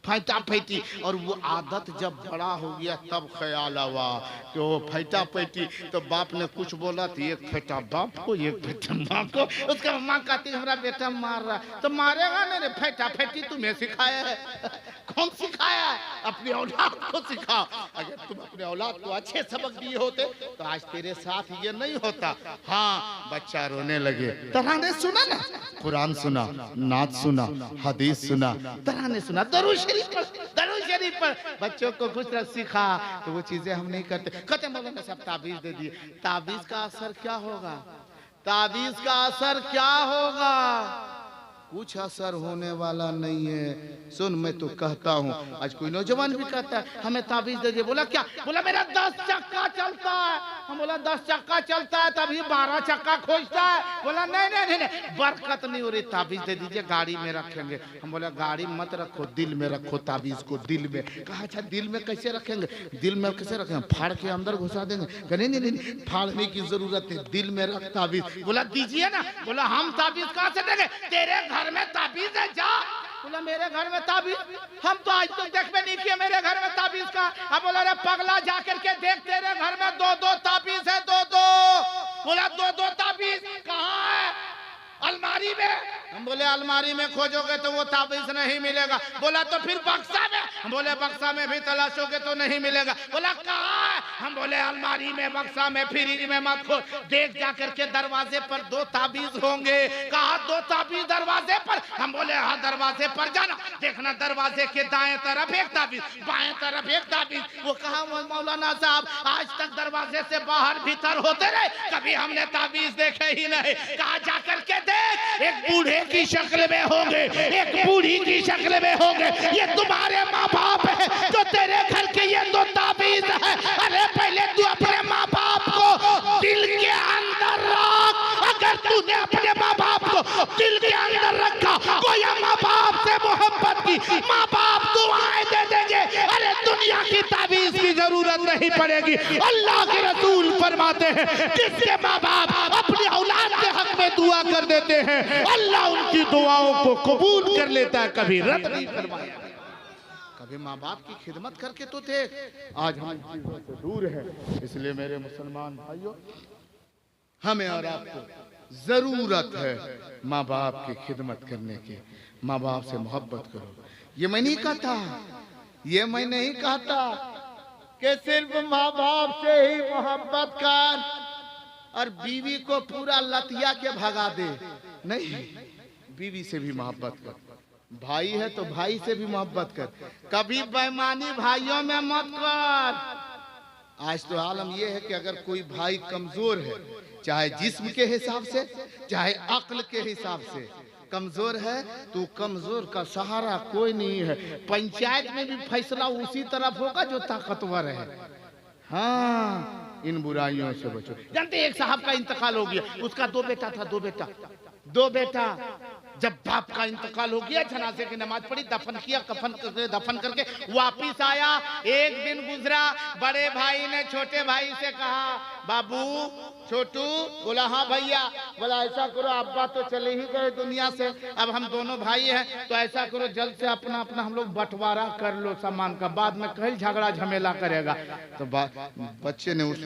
फैटा फैटी, और वो आदत जब बड़ा हो गया तब ख्याल आवा कि वो फैटा फैटी, तो बाप ने कुछ बोला तो एक फैटा बाप को, एक फैटा माँ को। उसका माँ कहती हमारा बेटा मार रहा, तो मारेगा नहीं रे, फैटा फैटी तुम्हें सिखाया है? कौन सिखाया है? अपनी औलाद को सिखाओ। अगर तुम अपने औलाद को अच्छे सबक दिए होते तो आज तेरे साथ ये नहीं होता। हाँ, बच्चा रोने लगे, तराने सुना ना, कुरान सुना, नात सुना, हदीस सुना, तराने सुना, दरूद शरीफ पर बच्चों को कुछ सिखा, तो वो चीजें हम नहीं करते। कहते मौलाना साहब ताबीज दे दिए, ताबीज का असर क्या होगा? ताबीज का असर क्या होगा? कुछ असर होने वाला नहीं है। सुन, मैं तो कहता हूँ, आज कोई नौजवान भी कहता है हमें ताबीज दे दे। बोला क्या? बोला मेरा 10 चक्का चलता है। हम बोला 10 चक्का चलता है तभी 12 चक्का खोजता है। बोला नहीं नहीं नहीं, बरकत नहीं हो रही, ताबीज दे दीजिए, गाड़ी में रखेंगे। हम बोला गाड़ी मत रखो, दिल में रखो ताबीज को, दिल में। कहा अच्छा दिल में कैसे रखेंगे? दिल में कैसे रखेंगे? फाड़ के अंदर घुसा देंगे? नहीं नहीं नहीं, फाड़ने की जरूरत है, दिल में रख ताबीज। बोला दीजिए ना। बोला हम ताबीज कहाँ से देंगे? तेरे घर में ताबीज है, जा। बोला मेरे घर में ताबीज? हम तो आज तक देख में नहीं किया मेरे घर में ताबीज का। अब बोला रे पगला, जाकर के देख, तेरे घर में 2-2 ताबीज है, 2-2। बोला 2-2 ताबीज कहाँ है? अलमारी में। हम बोले अलमारी में खोजोगे तो वो ताबीज नहीं मिलेगा। बोला तो फिर बक्सा में। हम बोले बक्सा में भी तलाशोगे तो नहीं मिलेगा। बोला कहाँ है? हम बोले अलमारी में, बक्सा में, फ्रिज में मत खोज, देख जा करके दरवाजे पर 2 ताबीज होंगे। कहा 2 ताबीज दरवाजे पर? हम बोले हाँ दरवाजे पर जाना, देखना दरवाजे के दाएं तरफ एक ताबीज, बाएं तरफ एक ताबीज। वो कहा मौलाना साहब आज तक दरवाजे से बाहर भीतर होते रहे, कभी हमने ताबीज देखे ही नहीं। कहा जा करके देख, एक बूढ़े की शक्ल में होंगे, एक बूढ़ी की शक्ल में होंगे। ये तुम्हारे माँ बाप है जो तेरे घर के ये 2 ताबीज है। अरे पहले तू अपने माँ बाप को दिल के अंदर रख। अगर तूने अपने माँ बाप को दिल के अंदर रखा, कोई माँ बाप से मोहब्बत की, माँ बाप दुआएं दे देंगे। अरे दुनिया की ताबीज की जरूरत नहीं पड़ेगी। अल्लाह के रसूल फरमाते हैं जिसके माँ बाप अपनी औलाद के हक में दुआ कर देते हैं, अल्लाह उनकी दुआओं को कबूल कर लेता है, कभी रद्द नहीं फरमाया। कभी माँ बाप की खिदमत करके तो थे। आज हम चीजों से दूर हैं। इसलिए मेरे मुसलमान भाइयों, हमें और आपको जरूरत है माँ बाप की खिदमत करने की। माँ बाप से मोहब्बत करो। ये मैं नहीं कहता, ये मैं नहीं कहता कि सिर्फ माँ बाप से ही मोहब्बत कर और बीवी को पूरा लतिया के भगा दे। नहीं, बीवी से भी मोहब्बत कर। भाई है तो भाई से भी मोहब्बत कर। कभी बेईमानी भाइयों में मत कर। आज तो आलम यह है कि अगर कोई भाई कमजोर है, चाहे जिस्म के हिसाब से चाहे अक्ल के हिसाब से कमजोर है, तो कमजोर का सहारा कोई नहीं है। पंचायत में भी फैसला उसी तरफ होगा जो ताकतवर है। हाँ, इन बुराइयों से बचो। जानते एक साहब का इंतकाल हो गया, उसका 2 बेटा था, 2 बेटा। जब बाप का इंतकाल हो गया, जनाजे की नमाज पढ़ी, दफन किया, दफन करके वापिस आया। एक दिन गुजरा, बड़े भाई ने छोटे भाई से कहा बाबू छोटू। बोला हाँ भैया। बोला ऐसा करो, अब्बा तो चले ही गए दुनिया से, अब हम दोनों भाई हैं, तो ऐसा करो जल्द से अपना अपना हम लोग बंटवारा कर लो सामान का, बाद में कहीं झगड़ा झमेला करेगा। तो बच्चे ने उस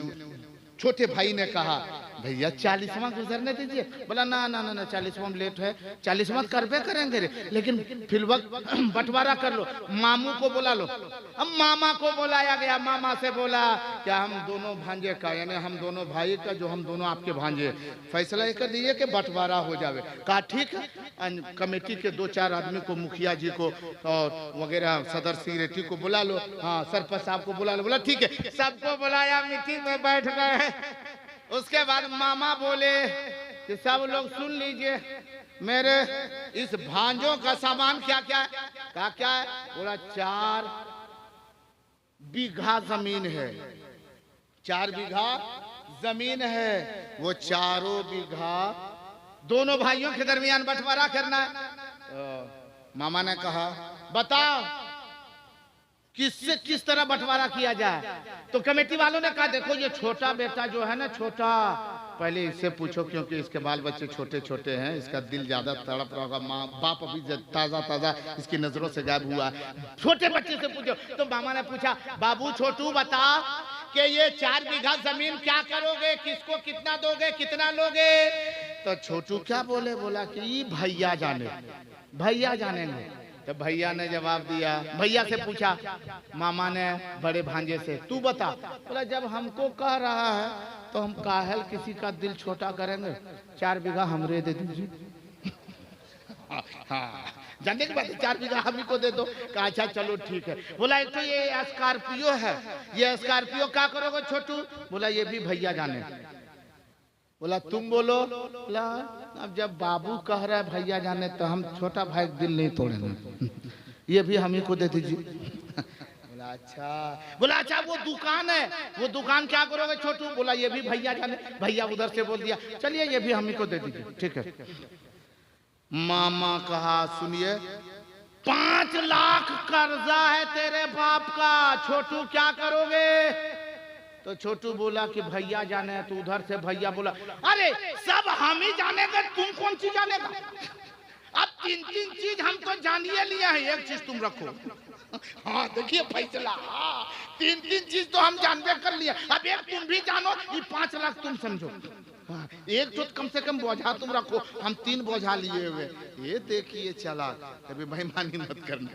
छोटे भाई ने कहा भैया 40वां गुजरने दीजिए। बोला ना ना ना, 40वां लेट है, 40वां करबे करेंगे रे, लेकिन फिर वक्त बंटवारा कर लो। मामू को बुला लो। अब मामा को बुलाया गया। मामा से बोला क्या हम दोनों भांजे का, यानी हम दोनों भाई का, जो हम दोनों आपके भांजे, फैसला कर दीजिए कि बंटवारा हो जावे। कहा ठीक है। कमेटी के 2-4 आदमी को, मुखिया जी को और वगैरह सदर सिक्रेटरी को बुला लो। हाँ, सरपंच साहब को बुला लो। बोला ठीक है। सबको बुलाया, मीटिंग में बैठ गए। उसके बाद मामा बोले कि सब लोग सुन लीजिए, मेरे इस भांजों का सामान क्या क्या है? क्या क्या है? बोला 4 बीघा जमीन है। 4 बीघा जमीन है। वो 4 बीघा दोनों भाइयों के दरमियान बंटवारा करना है। मामा ने कहा बताओ किससे किस तरह बंटवारा किया जाए। तो कमेटी वालों ने कहा देखो ये छोटा बेटा जो है ना, छोटा, पहले इससे पूछो क्योंकि इसके बाल बच्चे छोटे छोटे हैं, इसका दिल ज्यादा तड़प रहा होगा, माँ बाप अभी ताजा ताजा इसकी नजरों से गायब हुआ। छोटे बच्चे से पूछो। तो मामा ने पूछा बाबू छोटू बता कि ये 4 बीघा जमीन क्या करोगे, किसको कितना दोगे, कितना लोगे? तो छोटू क्या बोले? बोला कि भैया जाने, भैया जानेंगे। तो भैया ने जवाब दिया। भैया से पूछा मामा ने बड़े भांजे से, तू बता। बोला जब हमको कह रहा है तो हम काहल किसी का दिल छोटा करेंगे, 4 बीघा हमरे दे दीजिए। हाँ, जानने के बाद 4 बीघा हम ही को दे दो। कहा अच्छा चलो ठीक है। बोला एक तो ये स्कॉर्पियो है, ये स्कॉर्पियो क्या करोगे छोटू? बोला ये भी भैया जाने। बोला तुम बोलो। बोला अब जब बाबू कह रहा है भैया जाने तो हम छोटा भाई दिल नहीं तोड़ेंगे, ये भी हम ही को दे दीजिए। बोला अच्छा। बोला अच्छा वो दुकान है, वो दुकान क्या करोगे छोटू? बोला ये भी भैया जाने। भैया उधर से बोल दिया चलिए ये भी हम ही को दे दीजिए। ठीक है। मामा कहा सुनिए 5 लाख कर्जा है तेरे बाप का, छोटू क्या करोगे? तो छोटू बोला कि भैया जाने है। तो उधर से भैया बोला अरे सब हम ही जानेगा, तुम कौन सी जानेगा? अब 3 चीज हम तो जानिए लिया है, एक चीज तुम रखो। हाँ देखिए फैसला। हाँ 3 चीज तो हम जानबे कर लिया, अब एक तुम भी जानो, ये 5 लाख तुम समझो। हाँ, एक तो कम से कम बोझा तुम रखो, हम 3 बोझा लिए हुए। ये देखिए चला, कभी बेईमानी मत करना,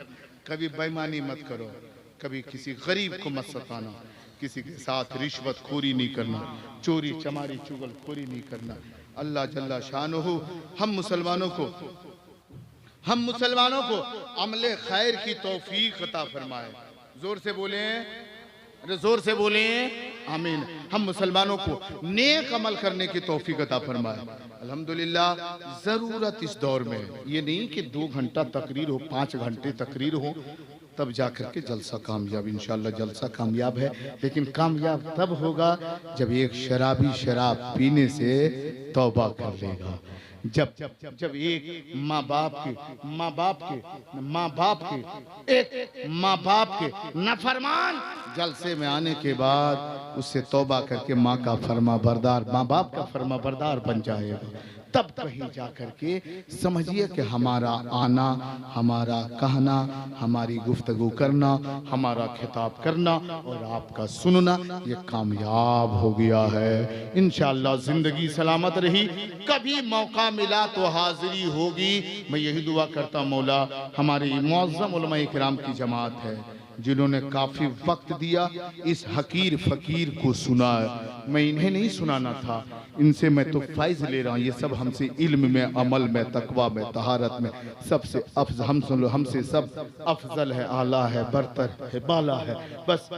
कभी बेईमानी मत करो, कभी किसी गरीब को मत सताना, किसी के साथ रिश्वत खोरी नहीं करना, चोरी चमारी चुगलखोरी नहीं करना। अल्लाह जल्ला शानुहु हम मुसलमानों को अमले खैर की तौफीक अता फरमाए। जोर से बोले, अरे जोर से बोले आमीन। हम मुसलमानों को नेक अमल करने की तौफीक अता फरमाए। अल्हम्दुलिल्लाह, जरूरत इस दौर में ये नहीं कि 2 घंटा तकरीर हो, 5 घंटे तकरीर हो, तब जाकर के जलसा कामयाब। इंशाअल्लाह जलसा कामयाब है, लेकिन कामयाब तब होगा जब एक शराबी शराब पीने से तौबा कर लेगा। जब एक माँ बाप के नफरमान जलसे में आने के बाद उससे तौबा करके माँ बाप का फर्मा बरदार बन जाएगा, तब कहीं जा कर के समझिए कि हमारा आना, हमारा कहना, हमारी गुफ्तगू करना, हमारा खिताब करना और आपका सुनना ये कामयाब हो गया है। इंशाअल्लाह जिंदगी सलामत रही, कभी मौका मिला तो हाजिरी होगी। मैं यही दुआ करता मौला, हमारी मुअज़्ज़म उलमा इकराम की जमात है जिन्होंने काफी वक्त दिया, इस हकीर फकीर को सुना। मैं इन्हें नहीं सुनाना था, इनसे मैं तो फैज़ ले रहा हूँ। ये सब हमसे इल्म में, अमल में, तकवा में, तहारत में सबसे हमसे सब अफजल है, आला है, बरतर है, बाला है। बस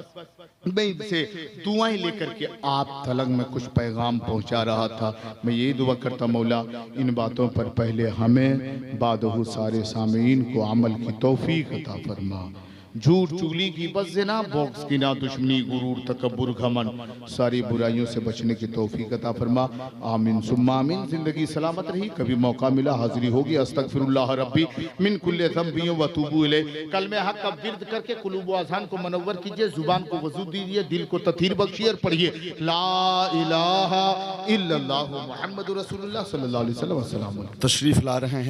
मैं इनसे दुआएं लेकर के आप तलक में कुछ पैगाम पहुंचा रहा था। मैं ये दुआ करता मौला इन बातों पर पहले हमें बादहु सारे सामीन को अमल की तौफीक अता फरमा। झूठ चुगली की बज़ना, बॉक्स की ना, दुश्मनी, गुरूर, तकब्बुर, घमन, सारी बुराइयों से बचने की तौफीक अता फरमा। आमीन सुम्मा आमीन। जिंदगी सलामत रही, कभी मौका मिला हाजिरी होगी। अस्तगफिरुल्लाह रब्बी मिन कुल्ले ज़ंबि व अतूबु इलैह। कलमे हक का विर्द करके कुलूब व अज़हान को मनव्वर कीजिए, जुबान को वज़ू दीजिए, दिल को तथीर बख्शिए और पढ़िए ला इलाहा इल्लल्लाहु मुहम्मदुर रसूलुल्लाह सल्लल्लाहु अलैहि वसल्लम। तशरीफ ला रहे हैं।